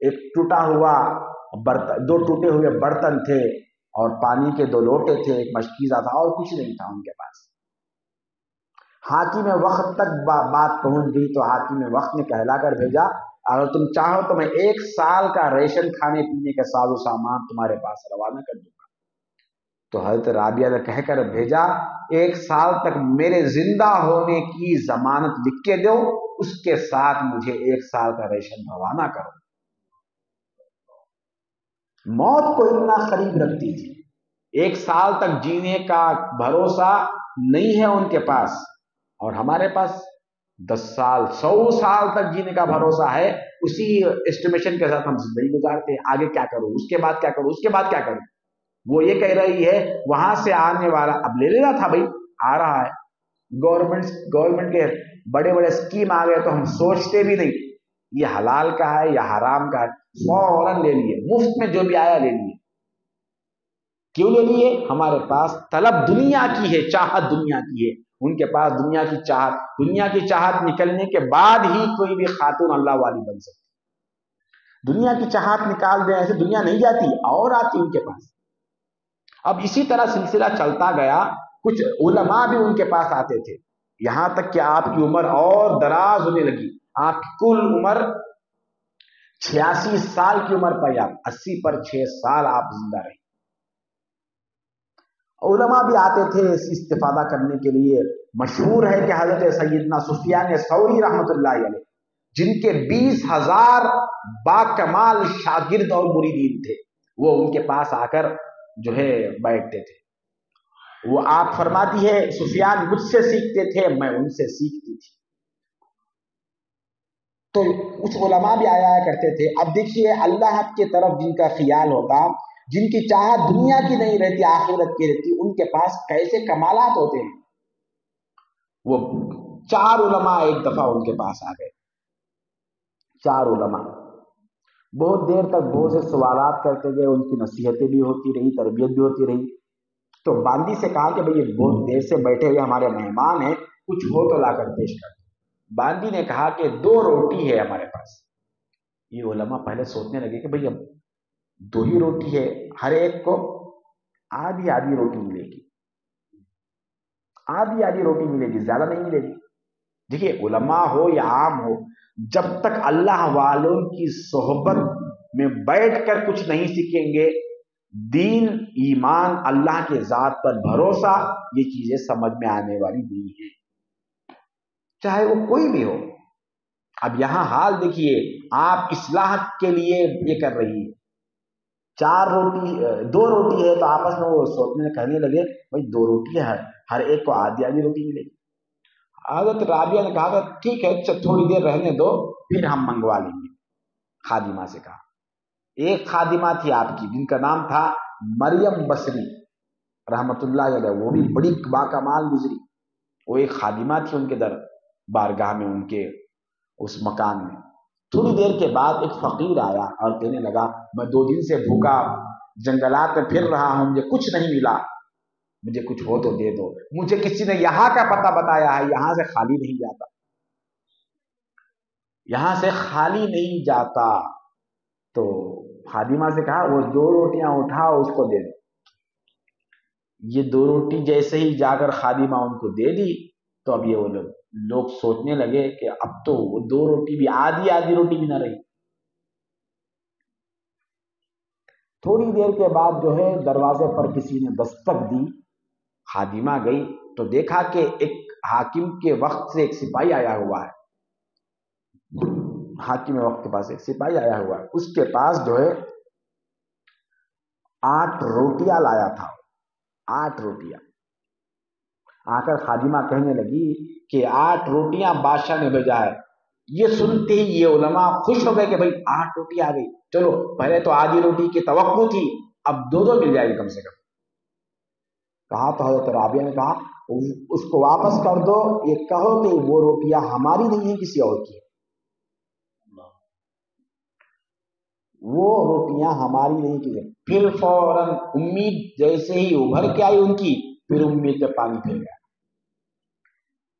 ایک ٹوٹا ہوا برتن، 2 ٹوٹے ہوئے برتن تھے اور پانی کے 2 لوٹے تھے، ایک مشکیزہ تھا اور کچھ نہیں تھا ان کے پاس. حاکم وقت تک بات پہنچ گئی تو حاکم وقت نے کہلا کر بھیجا اگر تم چاہو تو میں 1 سال کا ریشن کھانے پینے کا ساز و سامان تمہارے پاس روانہ کر دوں گا. تو حضرت رابعہ نے کہہ کر بھیجا 1 سال تک میرے زندہ ہونے کی ضمانت لکھ کے دو، اس کے ساتھ مجھے 1 سال کا ریشن روانہ کرو. موت کو اتنا قریب رکھتی تھی. 1 سال تک جینے کا بھروسہ نہیں ہے ان کے پاس، اور ہمارے پاس 10 سال 100 سال تک جینے کا بھروسہ ہے. اسی اسٹیمیشن کے ساتھ ہم زندگی گزارتے ہیں. آگے کیا کروں، اس کے بعد کیا کروں، اس کے بعد کیا کروں. وہ یہ کہہ رہی ہے وہاں سے آنے والا اب لے لینا تھا بھائی، آ رہا ہے. گورنمنٹ کے بڑے بڑے اسکیم آ گئے تو ہم سوچتے بھی نہیں یہ حلال کا ہے یا حرام کا ہے، فوراً لے لیے. مفت میں جو بھی آیا لے لیے. کیوں لے لیے؟ ہمارے پاس طلب دنیا کی ہے، چاہت دنیا کی ہے. ان کے پاس دنیا کی چاہت نکلنے کے بعد ہی کوئی بھی خاتون اللہ والی بن سکتی. دنیا کی چاہت نکال دیں ایسے دنیا نہیں جاتی اور آتی ان کے پاس. اب اسی طرح سلسلہ چلتا گیا. کچھ علماء بھی ان کے پاس آتے تھے، یہاں تک کہ آپ کی عمر اور دراز ہونے لگی. آپ کی کل عمر 86 سال کی عمر پائی. آپ 80 پر 6 سال آپ زندہ رہے. علماء بھی آتے تھے اس استفادہ کرنے کے لیے. مشہور ہے کہ حضرت سیدنا سفیان ثوری رحمۃ اللہ علیہ جن کے 20,000 باکمال شاگرد اور مریدین تھے، وہ ان کے پاس آ کر جو ہے بیٹھتے تھے. وہ آپ فرماتی ہے سفیان مجھ سے سیکھتے تھے، میں ان سے سیکھتی تھی. تو کچھ علماء بھی آیا کرتے تھے. اب دیکھیے اللہ کی طرف جن کا خیال ہوتا، جن کی چاہت دنیا کی نہیں رہتی آخرت کی رہتی، ان کے پاس کیسے کمالات ہوتے ہیں. وہ 4 علماء ایک دفعہ ان کے پاس آ گئے. 4 علماء بہت دیر تک بہت سے سوالات کرتے گئے. ان کی نصیحتیں بھی ہوتی رہی، تربیت بھی ہوتی رہی. تو باندی سے کہا کہ بھئی یہ بہت دیر سے بیٹھے ہوئے ہمارے مہمان ہیں، کچھ ہو تو لا کر پیش کر. باندی نے کہا کہ 2 روٹی ہے ہمارے پاس. یہ علماء پہلے سوچنے لگے کہ بھئی اب 2 ہی روٹی ہے، ہر ایک کو آدھی روٹی ملے گی، آدھی روٹی ملے گی، زیادہ نہیں ملے گی. دیکھیے علماء ہو یا عام ہو، جب تک اللہ والوں کی صحبت میں بیٹھ کر کچھ نہیں سیکھیں گے، دین، ایمان، اللہ کے ذات پر بھروسہ، یہ چیزیں سمجھ میں آنے والی نہیں ہیں، چاہے وہ کوئی بھی ہو. اب یہاں حال دیکھیے، آپ اصلاح کے لیے یہ کر رہی ہے. 2 روٹی ہے تو آپس میں وہ سوچنے کہنے لگے بھائی 2 روٹی ہے، ہر ایک کو آدھی روٹی ملے گی. حضرت رابعہ نے کہا کہ ٹھیک ہے تھوڑی دیر رہنے دو پھر ہم منگوا لیں گے. خادمہ سے کہا. ایک خادمہ تھی آپ کی جن کا نام تھا مریم بصری رحمت اللہ علیہ، وہ بھی بڑی باکمال گزری. وہ ایک خادمہ تھی ان کے در بارگاہ میں، ان کے اس مکان میں. تھوڑی دیر کے بعد ایک فقیر آیا اور کہنے لگا میں 2 دن سے بھوکا جنگلات میں پھر رہا ہوں، مجھے کچھ نہیں ملا، مجھے کچھ ہو تو دے دو. مجھے کسی نے یہاں کا پتہ بتایا ہے، یہاں سے خالی نہیں جاتا، یہاں سے خالی نہیں جاتا. تو خادمہ سے کہا وہ 2 روٹیاں اٹھاؤ اس کو دے دو. یہ 2 روٹی جیسے ہی جا کر خادمہ ان کو دے دی تو اب یہ وہ لوگ سوچنے لگے کہ اب تو وہ 2 روٹی بھی آدھی روٹی بھی نہ رہی. تھوڑی دیر کے بعد جو ہے دروازے پر کسی نے دستک دی. خادمہ گئی تو دیکھا کہ ایک حاکم کے وقت سے ایک سپاہی آیا ہوا ہے. حاکم وقت کے پاس ایک سپاہی آیا ہوا ہے، اس کے پاس جو ہے 8 روٹیاں لایا تھا، 8 روٹیاں۔ آ کر خادمہ کہنے لگی کہ 8 روٹیاں بادشاہ نے بھیجا ہے۔ یہ سنتے ہی یہ علماء خوش ہو گئے کہ بھائی 8 روٹی آ گئی، چلو پہلے تو آدھی روٹی کی توقع تھی، اب 2 مل جائے گی کم سے کم۔ کہا تو حضرت رابعہ نے کہا اس کو واپس کر دو، یہ کہو کہ وہ روٹیاں ہماری نہیں ہیں، کسی اور کی ہے، وہ روٹیاں ہماری نہیں کی۔ پھر فوراً امید جیسے ہی ابھر کے آئی ان کی، پھر امید پہ پانی پھر گیا۔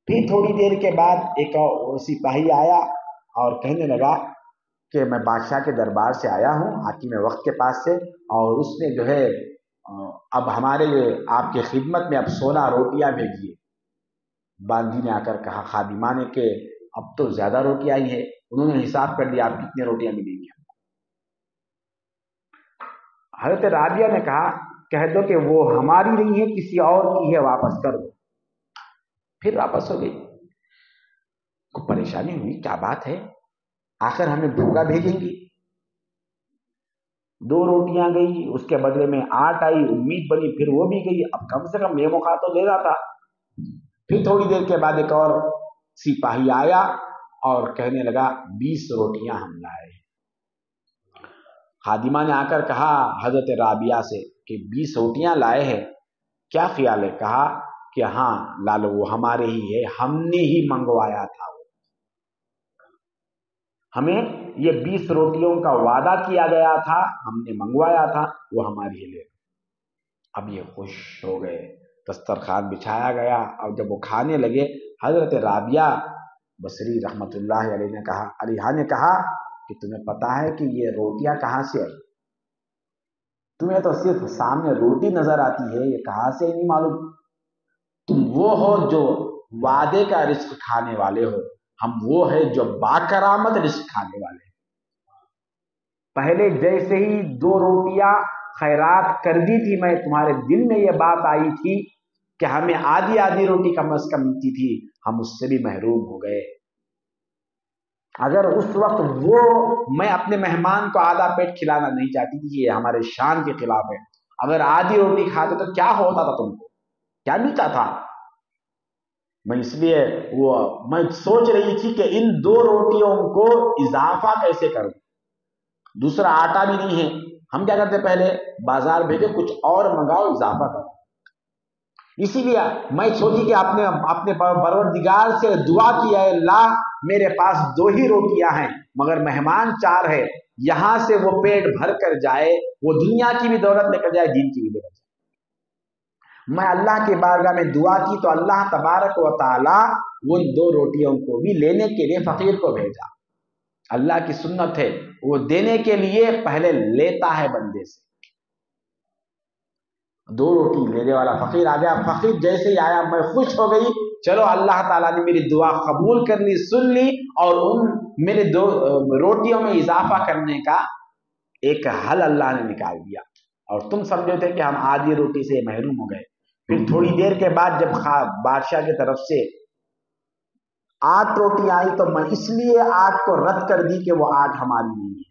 پھر تھوڑی دیر کے بعد ایک اور سپاہی آیا اور کہنے لگا کہ میں بادشاہ کے دربار سے آیا ہوں، حاکم وقت کے پاس سے، اور اس نے جو ہے اب ہمارے آپ کے خدمت میں اب 16 روٹیاں بھیجیے۔ باندھی نے آ کر کہا خادمہ نے کہ اب تو زیادہ روٹیاں آئی ہیں۔ انہوں نے حساب کر لیا، آپ کتنے روٹیاں ملیں گی۔ حضرت رابعہ نے کہا کہہ دو کہ وہ ہماری نہیں ہے، کسی اور کی ہے، واپس کر دو۔ پھر واپس ہو گئی۔ کو پریشانی ہوئی، کیا بات ہے، آخر ہمیں دھوکہ بھیجیں گی۔ 2 روٹیاں گئی، اس کے بدلے میں 8 آئی، امید بنی، پھر وہ بھی گئی، اب کم سے کم یہ موقع تو لینا تھا۔ پھر تھوڑی دیر کے بعد ایک اور سپاہی آیا اور کہنے لگا 20 روٹیاں ہم لائے۔ خادمہ نے آ کر کہا حضرت رابعہ سے کہ 20 روٹیاں لائے ہیں، کیا خیال ہے؟ کہا کہ ہاں لالو وہ ہمارے ہی ہے، ہم نے ہی منگوایا تھا، ہمیں یہ 20 روٹیوں کا وعدہ کیا گیا تھا، ہم نے منگوایا تھا، وہ ہماری ہی لے۔ اب یہ خوش ہو گئے، دسترخوان بچھایا گیا، اور جب وہ کھانے لگے حضرت رابعہ بصری رحمت اللہ علیہ نے کہا کہ تمہیں پتا ہے کہ یہ روٹیاں کہاں سے آئی؟ تمہیں تو صرف سامنے روٹی نظر آتی ہے، یہ کہاں سے نہیں معلوم۔ تم وہ ہو جو وعدے کا رزق کھانے والے ہو، ہم وہ ہے جو باکرامت رزق کھانے والے ہیں۔ پہلے جیسے ہی 2 روٹیاں خیرات کر دی تھی، میں تمہارے دل میں یہ بات آئی تھی کہ ہمیں آدھی روٹی کم از کم ملتی تھی، ہم اس سے بھی محروم ہو گئے۔ اگر اس وقت وہ میں اپنے مہمان کو آدھا پیٹ کھلانا نہیں چاہتی تھی، یہ ہمارے شان کے خلاف ہے۔ اگر آدھی روٹی کھاتے تو کیا ہوتا تھا، تم کو کیا ملتا تھا؟ میں اس لیے میں سوچ رہی تھی کہ ان 2 روٹیوں کو اضافہ کیسے کروں، دوسرا آٹا بھی نہیں ہے۔ ہم کیا کرتے، پہلے بازار بھیجے کچھ اور منگاؤ، اضافہ کرو۔ اسی لیے میں سوچی کہ اپنے پروردگار سے دعا کی، اے اللہ میرے پاس 2 ہی روٹیاں ہیں، مگر مہمان 4 ہے، یہاں سے وہ پیٹ بھر کر جائے، وہ دنیا کی بھی دولت لے کر جائے، دین کی بھی لے کر جائے۔ میں اللہ کی بارگاہ میں دعا کی تو اللہ تبارک و تعالی ان 2 روٹیوں کو بھی لینے کے لیے فقیر کو بھیجا۔ اللہ کی سنت ہے، وہ دینے کے لیے پہلے لیتا ہے بندے سے۔ 2 روٹی لینے والا فقیر آ گیا، فقیر جیسے ہی آیا میں خوش ہو گئی، چلو اللہ تعالیٰ نے میری دعا قبول کر لی، سن لی، اور ان میرے 2 روٹیوں میں اضافہ کرنے کا ایک حل اللہ نے نکال دیا۔ اور تم سمجھو تھے کہ ہم آدھی روٹی سے محروم ہو گئے۔ پھر تھوڑی دیر کے بعد جب بادشاہ کی طرف سے 8 روٹی آئی تو میں اس لیے 8 کو رد کر دی کہ وہ 8 ہماری نہیں ہے۔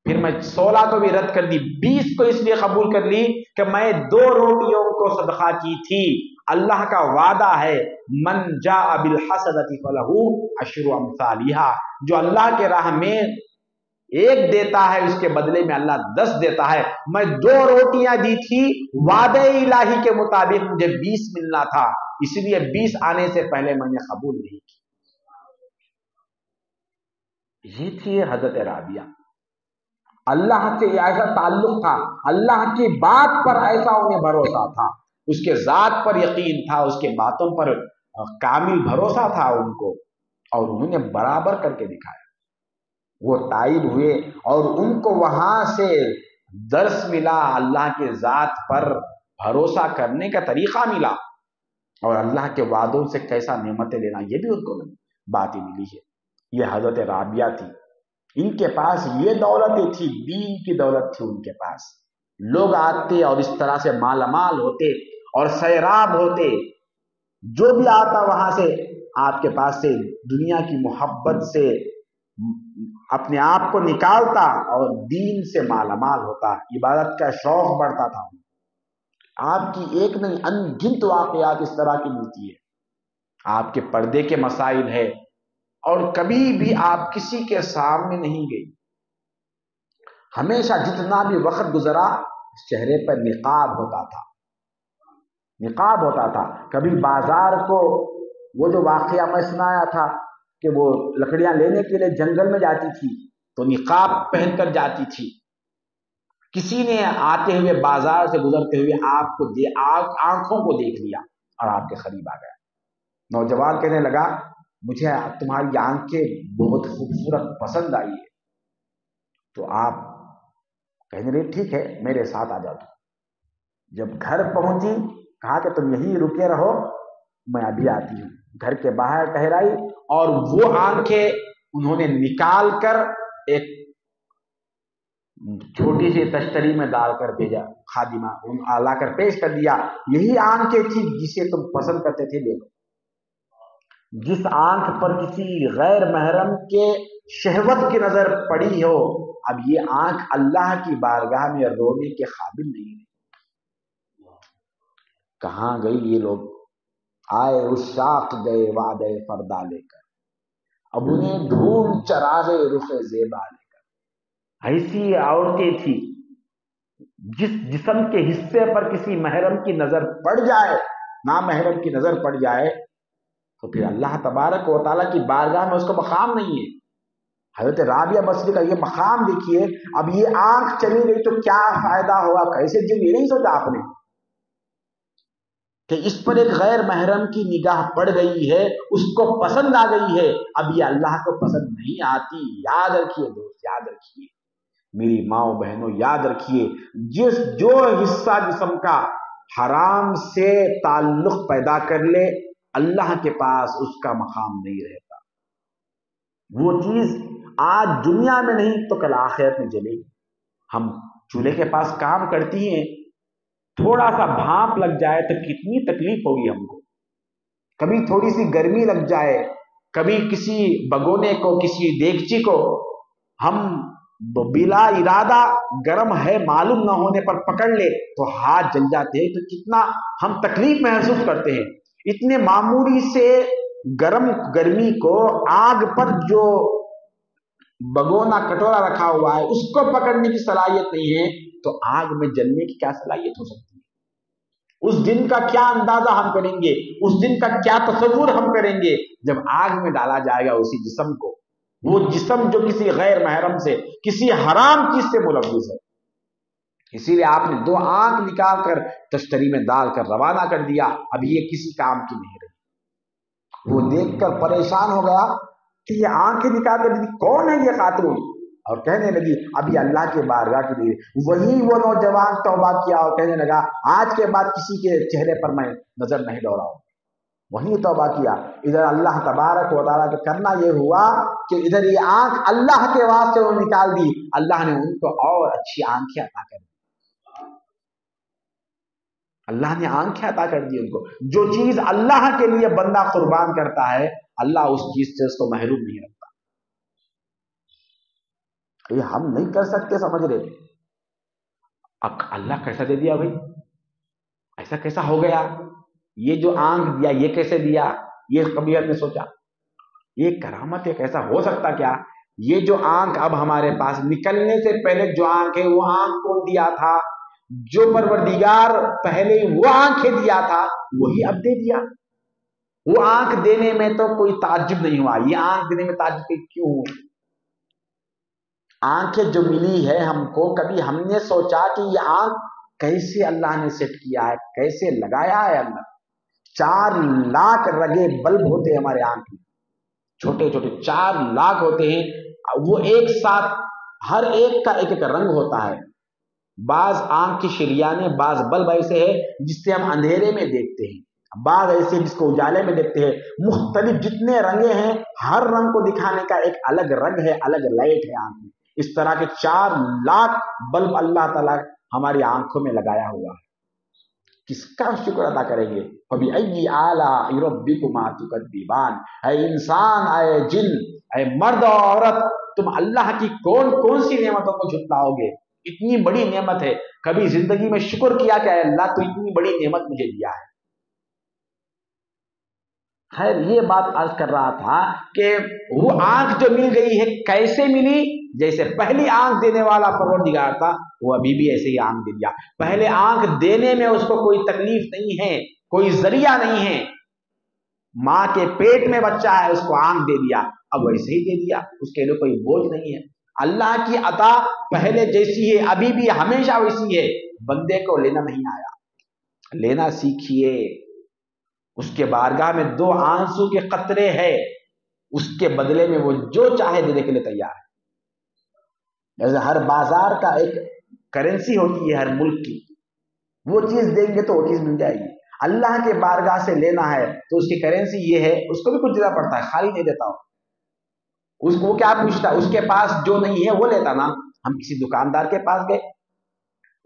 پھر میں 16 کو بھی رد کر دی، 20 کو اس لیے قبول کر لی کہ میں 2 روٹیوں کو صدقہ کی تھی۔ اللہ کا وعدہ ہے من جاء بالحسنۃ فلہ عشر امثالھا، جو اللہ کے راہ میں 1 دیتا ہے اس کے بدلے میں اللہ 10 دیتا ہے۔ میں 2 روٹیاں دی تھی، وعدہ الہی کے مطابق مجھے 20 ملنا تھا، اس لیے 20 آنے سے پہلے میں نے قبول نہیں کی۔ یہ تھی حضرت رابعہ، اللہ سے ایسا تعلق تھا، اللہ کی بات پر ایسا انہیں بھروسہ تھا، اس کے ذات پر یقین تھا، اس کے باتوں پر کامل بھروسہ تھا ان کو، اور انہوں نے برابر کر کے دکھایا۔ وہ تائب ہوئے اور ان کو وہاں سے درس ملا، اللہ کے ذات پر بھروسہ کرنے کا طریقہ ملا، اور اللہ کے وعدوں سے کیسا نعمتیں لینا، یہ بھی ان کو باتیں ملی ہے۔ یہ حضرت رابعہ تھی، ان کے پاس یہ دولتیں تھی، دین کی دولت تھی ان کے پاس۔ لوگ آتے اور اس طرح سے مالا مال ہوتے اور سیراب ہوتے، جو بھی آتا وہاں سے آپ کے پاس سے دنیا کی محبت سے اپنے آپ کو نکالتا اور دین سے مالا مال ہوتا، عبادت کا شوق بڑھتا تھا۔ آپ کی ایک نہیں ان گنت واقعات اس طرح کی ملتی ہے۔ آپ کے پردے کے مسائل ہے، اور کبھی بھی آپ کسی کے سامنے نہیں گئی، ہمیشہ جتنا بھی وقت گزرا چہرے پر نقاب ہوتا تھا، نقاب ہوتا تھا۔ کبھی بازار کو وہ جو واقعہ میں سنایا تھا کہ وہ لکڑیاں لینے کے لیے جنگل میں جاتی تھی تو نقاب پہن کر جاتی تھی، کسی نے آتے ہوئے بازار سے گزرتے ہوئے آپ کو آنکھوں کو دیکھ لیا اور آپ کے قریب آ گیا۔ نوجوان کہنے لگا مجھے تمہاری آنکھیں بہت خوبصورت پسند آئی ہے، تو آپ کہنے لگے ٹھیک ہے میرے ساتھ آ جاؤ۔ جب گھر پہنچی کہا کہ تم یہیں رکے رہو، میں ابھی آتی ہوں۔ گھر کے باہر ٹھہرائی اور وہ آنکھیں انہوں نے نکال کر ایک چھوٹی سی تشتری میں ڈال کر بھیجا، خادمہ لا کر پیش کر دیا، یہی آنکھیں تھی جسے تم پسند کرتے تھے، لے لو۔ جس آنکھ پر کسی غیر محرم کے شہوت کی نظر پڑی ہو، اب یہ آنکھ اللہ کی بارگاہ میں رونے کے قابل نہیں ہے۔ کہاں گئی یہ لوگ؟ آئے عشاق گئے وعدے فردا لے کر، اب انہیں ڈھونڈ چراغے رخ زیبا لے کر۔ ایسی عورتیں تھی جس جسم کے حصے پر کسی محرم کی نظر پڑ جائے، نامحرم کی نظر پڑ جائے، تو پھر اللہ تبارک و تعالیٰ کی بارگاہ میں اس کا مقام نہیں ہے۔ حضرت رابعہ بصری کا یہ مقام دیکھیے، اب یہ آنکھ چلی گئی تو کیا فائدہ ہوا، کیسے جو یہ نہیں سوچا آپ نے کہ اس پر ایک غیر محرم کی نگاہ پڑ گئی ہے، اس کو پسند آ گئی ہے، اب یہ اللہ کو پسند نہیں آتی۔ یاد رکھیے دوست، یاد رکھیے میری ماں بہنوں، یاد رکھیے جو حصہ جسم کا حرام سے تعلق پیدا کر لے، اللہ کے پاس اس کا مقام نہیں رہتا۔ وہ چیز آج دنیا میں نہیں تو کل آخرت میں جلے گی۔ ہم چولہے کے پاس کام کرتی ہیں، تھوڑا سا بھاپ لگ جائے تو کتنی تکلیف ہوگی ہم کو، کبھی تھوڑی سی گرمی لگ جائے، کبھی کسی بگونے کو، کسی دیگچی کو ہم بلا ارادہ گرم ہے معلوم نہ ہونے پر پکڑ لے تو ہاتھ جل جاتے ہیں، تو کتنا ہم تکلیف محسوس کرتے ہیں۔ اتنے معمولی سے گرمی کو آگ پر جو بگونا کٹورا رکھا ہوا ہے اس کو پکڑنے کی صلاحیت نہیں ہے، تو آگ میں جلنے کی کیا صلاحیت ہو سکتی ہے؟ اس دن کا کیا اندازہ ہم کریں گے، اس دن کا کیا تصور ہم کریں گے جب آگ میں ڈالا جائے گا اسی جسم کو، وہ جسم جو کسی غیر محرم سے، کسی حرام چیز سے ملوث ہے۔ اسی لیے آپ نے 2 آنکھ نکال کر تشتری میں ڈال کر روانہ کر دیا، اب یہ کسی کام کی نہیں رہی۔ وہ دیکھ کر پریشان ہو گیا کہ یہ آنکھیں نکال کر دی، کون ہے یہ خاتون؟ اور کہنے لگی اب یہ اللہ کے بارگاہ کے لیے۔ وہی وہ نوجوان توبہ کیا اور کہنے لگا آج کے بعد کسی کے چہرے پر میں نظر نہیں دوڑاؤں۔ وہی توبہ کیا۔ ادھر اللہ تبارک و تعالیٰ کا کرنا یہ ہوا کہ ادھر یہ آنکھ اللہ کے واسطے وہ نکال دی، اللہ نے ان کو اور اچھی آنکھیں عطا کر دی۔ اللہ نے آنکھیں عطا کر دی ان کو۔ جو چیز اللہ کے لیے بندہ قربان کرتا ہے، اللہ اس چیز سے اس کو محروم نہیں رکھتا۔ یہ ہم نہیں کر سکتے، سمجھ رہے؟ اب اللہ کیسا دے دیا بھائی، ایسا کیسا ہو گیا، یہ جو آنکھ دیا یہ کیسے دیا؟ یہ کبھی ہم نے سوچا یہ کرامت ہے، کیسا ہو سکتا کیا؟ یہ جو آنکھ اب ہمارے پاس، نکلنے سے پہلے جو آنکھ ہے وہ آنکھ کون دیا تھا؟ جو پروردگار پہلے وہ آنکھیں دیا تھا وہی اب دے دیا۔ وہ آنکھ دینے میں تو کوئی تعجب نہیں ہوا، یہ آنکھ دینے میں تعجب کیوں ہوا؟ آنکھیں جو ملی ہے ہم کو، کبھی ہم نے سوچا کہ یہ آنکھ کیسے اللہ نے سیٹ کیا ہے، کیسے لگایا ہے اللہ؟ 4 لاکھ رگے بلب ہوتے ہیں ہمارے آنکھ میں، چھوٹے چھوٹے 4 لاکھ ہوتے ہیں، وہ ایک ساتھ ہر ایک کا ایک ایک رنگ ہوتا ہے۔ بعض آنکھ کی شریانیں، بعض بلب ایسے ہیں جس سے ہم اندھیرے میں دیکھتے ہیں، بعض ایسے جس کو اجالے میں دیکھتے ہیں۔ مختلف جتنے رنگیں ہیں، ہر رنگ کو دکھانے کا ایک الگ رنگ ہے، الگ لائٹ ہے آنکھ میں۔ اس طرح کے 4 لاکھ بلب اللہ تعالیٰ ہماری آنکھوں میں لگایا ہوا ہے۔ کس کا شکر ادا کریں گے؟ فَبِأَيِّ آلَاءِ رَبِّكُمَا تُكَذِّبَانِ، اے انسان، اے جن، اے مرد اور عورت، تم اللہ کی کون کون سی نعمتوں کو جھٹلاؤ گے؟ اتنی بڑی نعمت ہے، کبھی زندگی میں شکر کیا کہ اے اللہ تو اتنی بڑی نعمت مجھے دیا ہے؟ خیر، یہ بات عرض کر رہا تھا کہ وہ آنکھ جو مل گئی ہے کیسے ملی؟ جیسے پہلی آنکھ دینے والا پروردگار تھا، وہ ابھی بھی ایسے ہی آنکھ دے دیا۔ پہلے آنکھ دینے میں اس کو کوئی تکلیف نہیں ہے، کوئی ذریعہ نہیں ہے، ماں کے پیٹ میں بچہ ہے، اس کو آنکھ دے دیا، اب ویسے ہی دے دیا، اس کے لیے کوئی بوجھ نہیں ہے۔ اللہ کی عطا پہلے جیسی ہے، ابھی بھی ہمیشہ ویسی ہے، بندے کو لینا نہیں آیا، لینا سیکھیے۔ اس کے بارگاہ میں 2 آنسو کے قطرے ہے، اس کے بدلے میں وہ جو چاہے دینے کے لیے تیار ہے۔ جیسے ہر بازار کا ایک کرنسی ہوتی ہے، ہر ملک کی، وہ چیز دیں گے تو وہ چیز مل جائے گی۔ اللہ کے بارگاہ سے لینا ہے تو اس کی کرنسی یہ ہے، اس کو بھی کچھ دینا پڑتا ہے، خالی نہیں دیتا ہوں۔ اس کو کیا پوچھتا، اس کے پاس جو نہیں ہے وہ لیتا نا۔ ہم کسی دکاندار کے پاس گئے،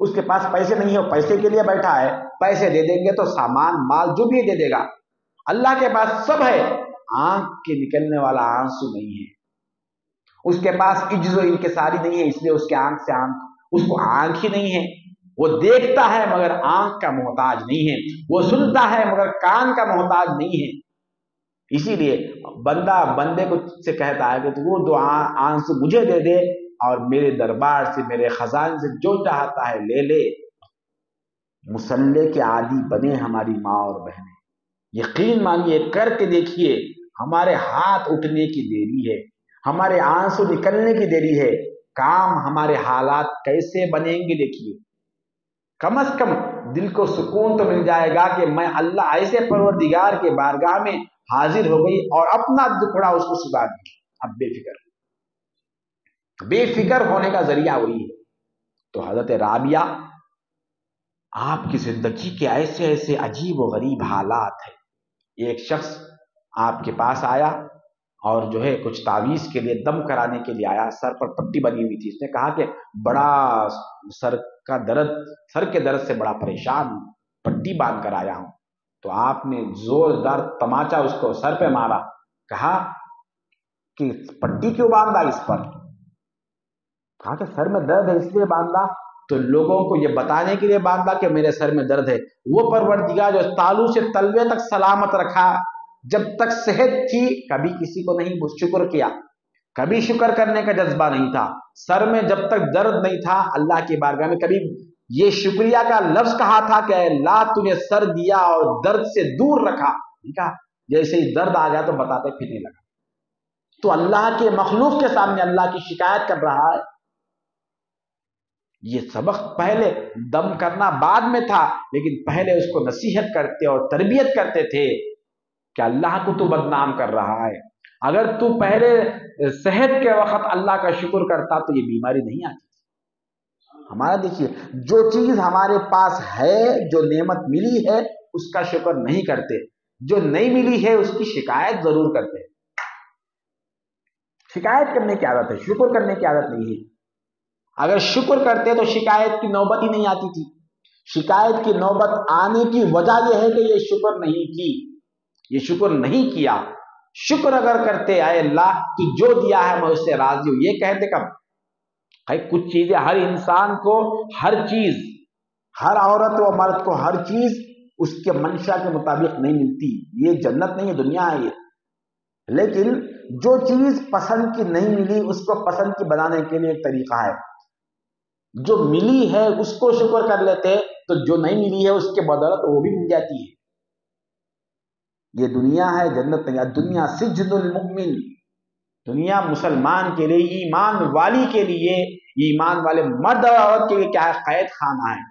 اس کے پاس پیسے نہیں ہے، وہ پیسے کے لیے بیٹھا ہے، پیسے دے دیں گے تو سامان مال جو بھی دے دے گا۔ اللہ کے پاس سب ہے، آنکھ کے نکلنے والا آنسو نہیں ہے، اس کے پاس عجز و انکساری نہیں ہے، اس لیے اس کے آنکھ سے آنکھ، اس کو آنکھ ہی نہیں ہے، وہ دیکھتا ہے مگر آنکھ کا محتاج نہیں ہے، وہ سنتا ہے مگر کان کا محتاج نہیں ہے۔ اسی لیے بندہ بندے کو سے کہتا ہے کہ تو وہ 2 آنسو مجھے دے دے اور میرے دربار سے، میرے خزانے سے جو چاہتا ہے لے لے۔ مصلے کے عادی بنے ہماری ماں اور بہنیں، یقین مانیے، کر کے دیکھیے، ہمارے ہاتھ اٹھنے کی دیری ہے، ہمارے آنسو نکلنے کی دیری ہے، کام ہمارے حالات کیسے بنیں گے دیکھیے۔ کم از کم دل کو سکون تو مل جائے گا کہ میں اللہ ایسے پروردگار کے بارگاہ میں حاضر ہو گئی اور اپنا دکھڑا اس کو سنا دی، اب بے فکر ہونے کا ذریعہ وہی ہے۔ تو حضرت رابعہ، آپ کی زندگی کے ایسے ایسے عجیب و غریب حالات ہیں۔ ایک شخص آپ کے پاس آیا اور جو ہے کچھ تعویذ کے لیے، دم کرانے کے لیے آیا، سر پر پٹی بنی ہوئی تھی، اس نے کہا کہ بڑا سر کے درد سے بڑا پریشان ہوں، پٹی باندھ کر آیا ہوں۔ تو آپ نے زوردار تماچا اس کو سر پہ مارا، کہا کہ پٹی کیوں باندھا اس پر؟ کہا کہ سر میں درد ہے اس لیے باندھا۔ تو لوگوں کو یہ بتانے کے لیے باندھا کہ میرے سر میں درد ہے۔ وہ پروردگار جو تالو سے تلوے تک سلامت رکھا، جب تک صحت تھی کبھی کسی کو نہیں شکر کیا، کبھی شکر کرنے کا جذبہ نہیں تھا۔ سر میں جب تک درد نہیں تھا، اللہ کی بارگاہ میں کبھی یہ شکریہ کا لفظ کہا تھا کہ اے اللہ تجھے سر دیا اور درد سے دور رکھا، ٹھیک ہے؟ جیسے ہی درد آ گیا تو بتاتے پھرنے لگا۔ تو اللہ کے مخلوق کے سامنے اللہ کی شکایت کر رہا ہے۔ یہ سبق پہلے دم کرنا بعد میں تھا، لیکن پہلے اس کو نصیحت کرتے اور تربیت کرتے تھے کہ اللہ کو تو بدنام کر رہا ہے، اگر تو پہلے صحت کے وقت اللہ کا شکر کرتا تو یہ بیماری نہیں آتی۔ ہمارا دیکھیے، جو چیز ہمارے پاس ہے، جو نعمت ملی ہے، اس کا شکر نہیں کرتے، جو نہیں ملی ہے اس کی شکایت ضرور کرتے۔ شکایت کرنے کی عادت ہے، شکر کرنے کی عادت نہیں ہے۔ اگر شکر کرتے تو شکایت کی نوبت ہی نہیں آتی تھی۔ شکایت کی نوبت آنے کی وجہ یہ ہے کہ یہ شکر نہیں کی، یہ شکر نہیں کیا۔ شکر اگر کرتے، اے اللہ تو جو دیا ہے میں اس سے راضی ہوں، یہ کہتے کب؟ کچھ چیزیں ہر انسان کو، ہر چیز، ہر عورت و مرد کو ہر چیز اس کے منشا کے مطابق نہیں ملتی، یہ جنت نہیں ہے، دنیا ہے یہ۔ لیکن جو چیز پسند کی نہیں ملی اس کو پسند کی بنانے کے لیے ایک طریقہ ہے۔ جو ملی ہے اس کو شکر کر لیتے تو جو نہیں ملی ہے اس کے بدولت وہ بھی مل جاتی ہے۔ یہ دنیا ہے، جنت نہیں۔ دنیا سجن المؤمن، دنیا مسلمان کے لیے، ایمان والی کے لیے، ایمان والے مرد اور عورت کے لیے کیا ہے؟ قید خانہ ہے،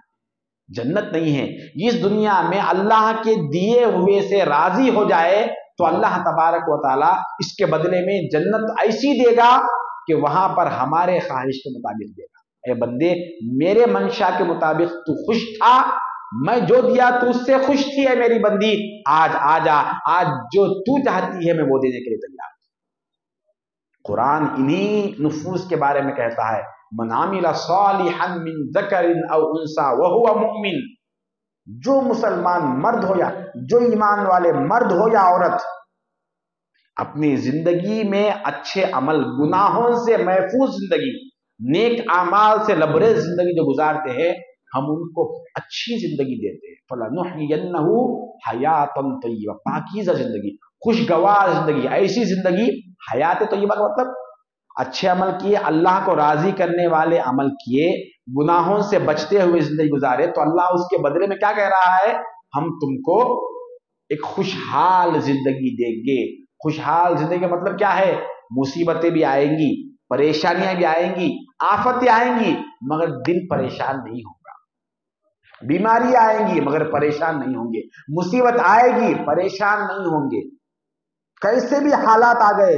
جنت نہیں ہے۔ اس دنیا میں اللہ کے دیے ہوئے سے راضی ہو جائے تو اللہ تبارک و تعالی اس کے بدلے میں جنت ایسی دے گا کہ وہاں پر ہمارے خواہش کے مطابق دے گا۔ اے بندے، میرے منشا کے مطابق تو خوش تھا، میں جو دیا تو اس سے خوش تھی، ہے میری بندی، آج آجا، آج جو تو چاہتی ہے میں وہ دینے کے لیے تیار۔ قرآن انہی نفوس کے بارے میں کہتا ہے، من عمل صالحا من ذکر او انثى وهو مؤمن، جو مسلمان مرد ہو یا جو ایمان والے مرد ہو یا عورت اپنی زندگی میں اچھے عمل، گناہوں سے محفوظ زندگی، نیک اعمال سے لبریز زندگی جو گزارتے ہیں، ہم ان کو اچھی زندگی دیتے ہیں۔ فَلَنُحْيِيَنَّهُ حَيَاةً طَيِّبَةً، پاکیزہ زندگی، خوشگوار زندگی، ایسی زندگی۔ حیات طیبہ کا مطلب اچھے عمل کیے، اللہ کو راضی کرنے والے عمل کیے، گناہوں سے بچتے ہوئے زندگی گزارے، تو اللہ اس کے بدلے میں کیا کہہ رہا ہے؟ ہم تم کو ایک خوشحال زندگی دیں گے۔ خوشحال زندگی کا مطلب کیا ہے؟ مصیبتیں بھی آئیں گی، پریشانیاں بھی آئیں گی، آفتیں آئیں گی، مگر دل پریشان نہیں ہوگا۔ بیماری آئیں گی مگر پریشان نہیں ہوں گے، مصیبت آئے گی پریشان نہیں ہوں گے، کیسے بھی حالات آ گئے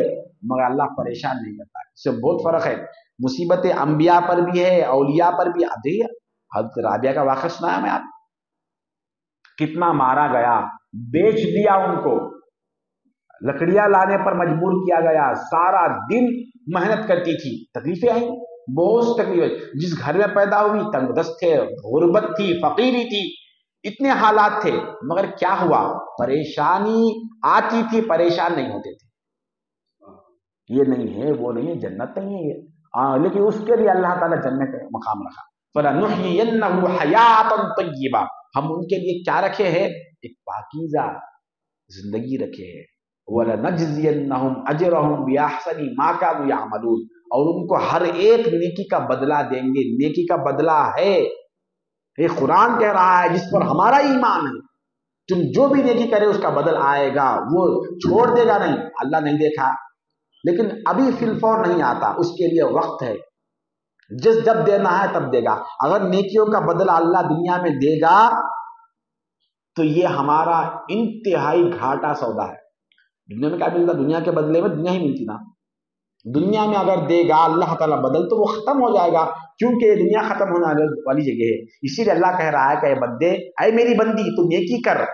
مگر اللہ پریشان نہیں کرتا۔ اس سے بہت فرق ہے۔ مصیبتیں انبیاء پر بھی ہے، اولیاء پر بھی آتی ہے۔ حضرت رابعہ کا واقعہ سنایا میں آپ، کتنا مارا گیا، بیچ دیا ان کو، لکڑیاں لانے پر مجبور کیا گیا، سارا دن محنت کرتی تھی، تکلیفیں آئیں، بہت تکلیفیں، جس گھر میں پیدا ہوئی تنگ دست تھے، غربت تھی، فقیری تھی، اتنے حالات تھے، مگر کیا ہوا؟ پریشانی آتی تھی، پریشان نہیں ہوتے تھے۔ یہ نہیں ہے، وہ نہیں ہے، جنت نہیں ہے یہ، لیکن اس کے لیے اللہ تعالیٰ جنت کا مقام رکھا۔ فَلَنُحْيِيَنَّهُ حَيَاةً طَيِّبَةً، ہم ان کے لیے کیا رکھے ہیں؟ ایک پاکیزہ زندگی رکھے ہیں۔ وَلَنَجْزِيَنَّهُمْ أَجْرَهُمْ بِأَحْسَنِ مَا كَانُوا يَعْمَلُونَ، اور ان کو ہر ایک نیکی کا بدلہ دیں گے۔ نیکی کا بدلہ ہے، یہ قرآن کہہ رہا ہے، جس پر ہمارا ایمان ہے، تم جو بھی نیکی کرے اس کا بدل آئے گا، وہ چھوڑ دے گا نہیں۔ اللہ نہیں دیکھا لیکن ابھی فی الفور نہیں آتا، اس کے لیے وقت ہے، جب دینا ہے تب دے گا۔ اگر نیکیوں کا بدلہ اللہ دنیا میں دے گا تو یہ ہمارا انتہائی گھاٹا سودا ہے۔ دنیا میں کیا ملتا؟ دنیا کے بدلے میں دنیا ہی ملتی نا۔ دنیا میں اگر دے گا اللہ تعالیٰ بدل تو وہ ختم ہو جائے گا، کیونکہ یہ دنیا ختم ہونے والی جگہ ہے۔ اسی لیے اللہ کہہ رہا ہے کہ اے بندے، اے میری بندی، تو نیکی کر،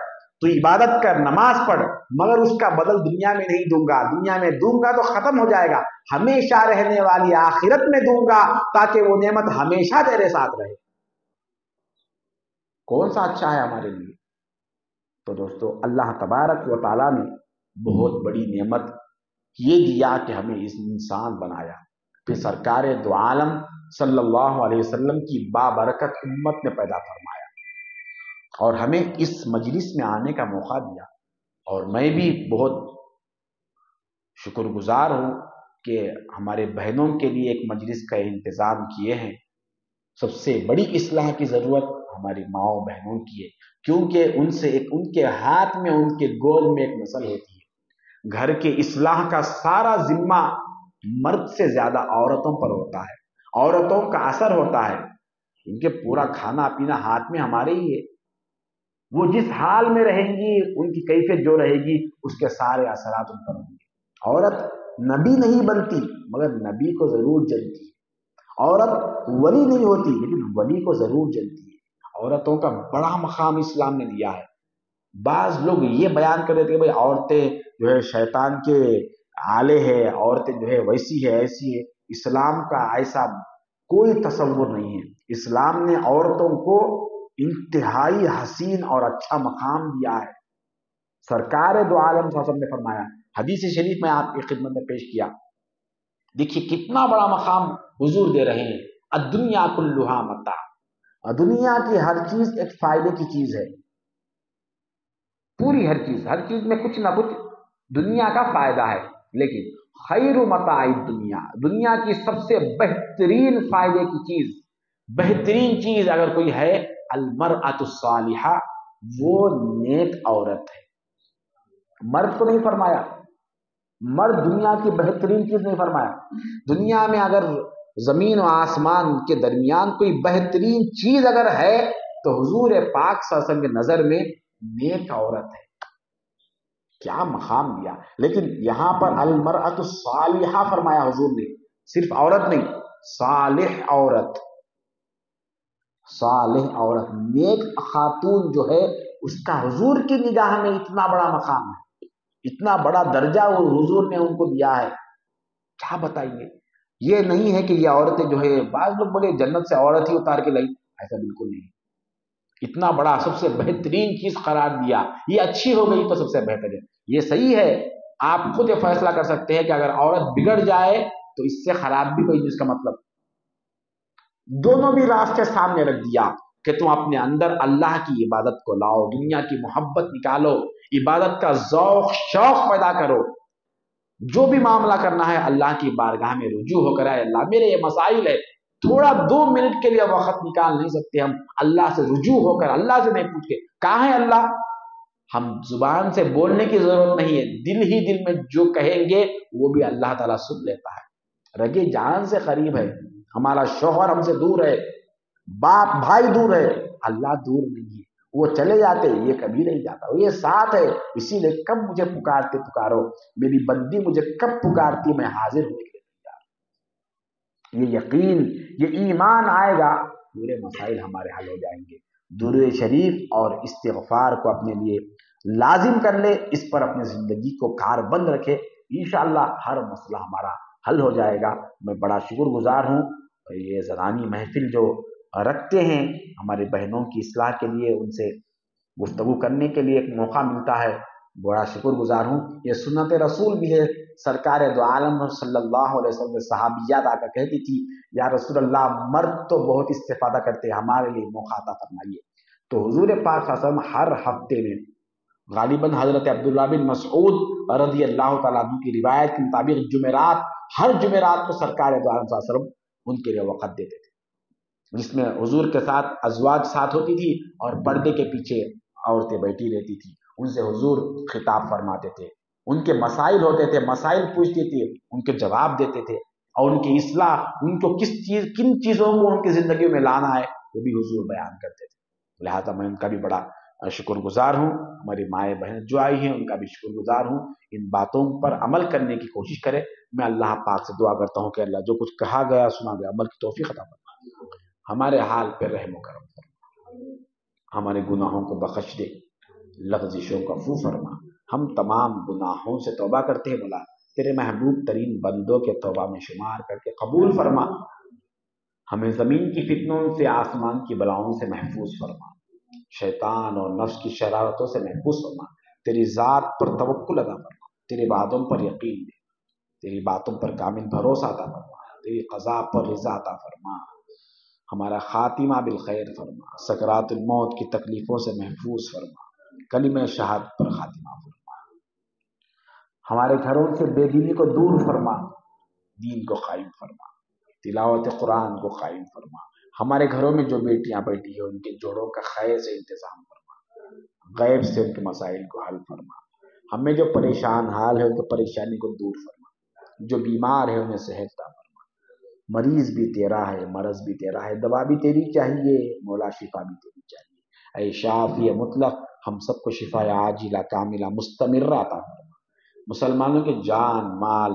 تو عبادت کر، نماز پڑھ، مگر اس کا بدل دنیا میں نہیں دوں گا۔ دنیا میں دوں گا تو ختم ہو جائے گا، ہمیشہ رہنے والی آخرت میں دوں گا، تاکہ وہ نعمت ہمیشہ تیرے ساتھ رہے۔ کون سا اچھا ہے ہمارے لیے؟ تو دوستو، اللہ تبارک و تعالیٰ نے بہت بڑی نعمت یہ دیا کہ ہمیں اس انسان بنایا، کہ سرکار دو عالم صلی اللہ علیہ وسلم کی بابرکت امت نے پیدا فرمایا اور ہمیں اس مجلس میں آنے کا موقع دیا۔ اور میں بھی بہت شکر گزار ہوں کہ ہمارے بہنوں کے لیے ایک مجلس کا انتظام کیے ہیں۔ سب سے بڑی اصلاح کی ضرورت ہماری ماؤں بہنوں کی ہے، کیونکہ ان کے ہاتھ میں، ان کے گود میں ایک نسل ہوتی ہے۔ گھر کے اصلاح کا سارا ذمہ مرد سے زیادہ عورتوں پر ہوتا ہے، عورتوں کا اثر ہوتا ہے، ان کے پورا کھانا پینا ہاتھ میں ہمارے ہی ہے۔ وہ جس حال میں رہیں گی، ان کی کیفیت جو رہے گی، اس کے سارے اثرات ان پر ہوں گے۔ عورت نبی نہیں بنتی مگر نبی کو ضرور جلتی ہے، عورت ولی نہیں ہوتی لیکن ولی کو ضرور جلتی ہے۔ عورتوں کا بڑا مقام اسلام نے دیا ہے۔ بعض لوگ یہ بیان کر دیتے کہ بھائی عورتیں جو ہے شیطان کے آلے ہے، عورتیں جو ہے ویسی ہے ایسی ہے۔ اسلام کا ایسا کوئی تصور نہیں ہے۔ اسلام نے عورتوں کو انتہائی حسین اور اچھا مقام دیا ہے۔ سرکار دو عالم صلی اللہ علیہ وسلم نے فرمایا، حدیث شریف میں آپ کی خدمت میں پیش کیا، دیکھیے کتنا بڑا مقام حضور دے رہے ہیں۔ الدنیا کلھا متاع، دنیا کی ہر چیز ایک فائدے کی چیز ہے، پوری ہر چیز میں کچھ نہ کچھ دنیا کا فائدہ ہے، لیکن خیر متاع الدنیا، دنیا کی سب سے بہترین فائدے کی چیز، بہترین چیز اگر کوئی ہے، المرأۃ الصالحہ، وہ نیک عورت ہے۔ مرد کو نہیں فرمایا، مرد دنیا کی بہترین چیز نہیں فرمایا۔ دنیا میں اگر زمین و آسمان کے درمیان کوئی بہترین چیز اگر ہے تو حضور پاک صلی اللہ علیہ وسلم کی نظر میں نیک عورت ہے۔ کیا مقام دیا! لیکن یہاں پر المرأۃ الصالحہ فرمایا حضور نے، صرف عورت نہیں، صالح عورت، صالح عورت، نیک خاتون جو ہے، اس کا حضور کی نگاہ میں اتنا بڑا مقام ہے، اتنا بڑا درجہ وہ حضور نے ان کو دیا ہے۔ کیا بتائیے! یہ نہیں ہے کہ یہ عورتیں جو ہے، بعض لوگ بولے جنت سے عورت ہی اتار کے لائی، ایسا بالکل نہیں۔ اتنا بڑا سب سے بہترین چیز قرار دیا، یہ اچھی ہو گئی تو سب سے بہتر ہے۔ یہ صحیح ہے، آپ خود یہ فیصلہ کر سکتے ہیں کہ اگر عورت بگڑ جائے تو اس سے خراب بھی کوئی، جس کا مطلب دونوں بھی راستے سامنے رکھ دیا کہ تم اپنے اندر اللہ کی عبادت کو لاؤ، دنیا کی محبت نکالو، عبادت کا ذوق شوق پیدا کرو، جو بھی معاملہ کرنا ہے اللہ کی بارگاہ میں رجوع ہو کر، اللہ میرے یہ مسائل ہے، تھوڑا 2 منٹ کے لیے وقت نکال نہیں سکتے ہم اللہ سے رجوع ہو کر، اللہ سے نہیں پوچھ کے کہاں ہے اللہ؟ ہم زبان سے بولنے کی ضرورت نہیں ہے، دل ہی دل میں جو کہیں گے وہ بھی اللہ تعالیٰ سن لیتا ہے۔ رگے جان سے قریب ہے، ہمارا شوہر ہم سے دور ہے، باپ بھائی دور ہے، اللہ دور نہیں ہے، وہ چلے جاتے یہ کبھی نہیں جاتا، وہ یہ ساتھ ہے، اسی لیے کب مجھے پکارتے پکارو، میری بندی مجھے کب پکارتی میں حاضر ہونے کے لیے تیار۔ یہ یقین، یہ ایمان آئے گا، پورے مسائل ہمارے حل ہو جائیں گے۔ درود شریف اور استغفار کو اپنے لیے لازم کر لے، اس پر اپنی زندگی کو کاربند رکھے، انشاءاللہ ہر مسئلہ ہمارا حل ہو جائے گا۔ میں بڑا شکر گزار ہوں، یہ زنانی محفل جو رکھتے ہیں ہماری بہنوں کی اصلاح کے لیے، ان سے گفتگو کرنے کے لیے ایک موقع ملتا ہے، بڑا شکر گزار ہوں۔ یہ سنت رسول بھی ہے، سرکار دو عالم صلی اللہ علیہ وسلم صحابیات آ کر کہتی تھی یا رسول اللہ مرد تو بہت استفادہ کرتے ہیں، ہمارے لیے موقع عطا فرمائیے۔ تو حضور پاک صلی اللہ علیہ وسلم ہر ہفتے میں غالباً حضرت عبداللہ بن مسعود رضی اللہ تعالیٰ عنہ کی روایت کے مطابق جمعرات، ہر جمعرات کو سرکار دو عالم صلی اللہ علیہ وسلم ان کے لیے وقت دیتے تھے، جس میں حضور کے ساتھ ازواج ساتھ ہوتی تھی اور پردے کے پیچھے عورتیں بیٹھی رہتی تھی، ان سے حضور خطاب فرماتے تھے، ان کے مسائل ہوتے تھے، مسائل پوچھتے تھے، ان کے جواب دیتے تھے، اور ان کی اصلاح، ان کو کن چیزوں کو ان کی زندگی میں لانا ہے وہ بھی حضور بیان کرتے تھے۔ لہٰذا میں ان کا بھی بڑا شکر گزار ہوں، ہماری مائیں بہن جو آئی ہیں ان کا بھی شکر گزار ہوں۔ ان باتوں پر عمل کرنے کی کوشش کرے۔ میں اللہ پاک سے دعا کرتا ہوں کہ اللہ جو کچھ کہا گیا سنا گیا عمل کی توفیق عطا فرما، ہمارے حال پہ رحم و کرم فرما، ہمارے گناہوں کو بخش دے، لغزشوں کا عفو فرما۔ ہم تمام گناہوں سے توبہ کرتے ہیں، مولا تیرے محبوب ترین بندوں کے توبہ میں شمار کر کے قبول فرما۔ ہمیں زمین کی فتنوں سے، آسمان کی بلاؤں سے محفوظ فرما، شیطان اور نفس کی شرارتوں سے محفوظ فرما۔ تیری ذات پر توکل عطا فرما، تیری باتوں پر یقین دے، تیری باتوں پر کامل بھروسہ عطا فرما، تیری قضاء پر رضا عطا فرما، ہمارا خاتمہ بالخیر فرما، سکرات الموت کی تکلیفوں سے محفوظ فرما، کلمہ شہادت پر خاتمہ فرما، ہمارے گھروں سے بے دینی کو دور فرما، دین کو قائم فرما، تلاوت قرآن کو قائم فرما، ہمارے گھروں میں جو بیٹیاں بیٹھی ہیں ان کے جوڑوں کا خیر سے انتظام فرما، غیب سے ان کے مسائل کو حل فرما، ہمیں جو پریشان حال ہے ان کی پریشانی کو دور فرما، جو بیمار ہے انہیں صحت عطا فرما، مریض بھی تیرا ہے، مرض بھی تیرا ہے، دوا بھی تیری چاہیے، مولا شفا بھی تیری چاہیے، اے شافی مطلق ہم سب کو شفا عاجلہ کاملہ مستمرہ عطا فرما، مسلمانوں کے جان مال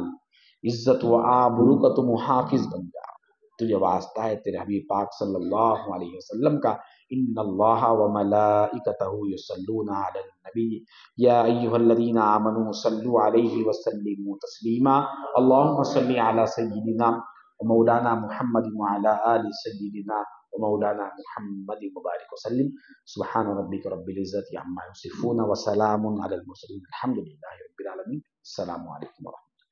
عزت و آبرو کا تو محافظ بن جا۔ تجھے واسطہ ہے تیرے حبیب پاک صلی اللہ علیہ وسلم کا، ان اللہ وملائکتہ یصلون علی النبی یا ایھا الذین آمنوا صلوا علیہ وسلموا تسلیما، اللہم صل علی سیدنا ومولانا محمد وعلی آل سیدنا ومولانا محمد مبارک وسلم۔ سبحان ربک رب العزت عما یصفون وسلام علی المرسلین، الحمد للہ رب العالمین۔ السلام علیکم ورحمۃ اللہ۔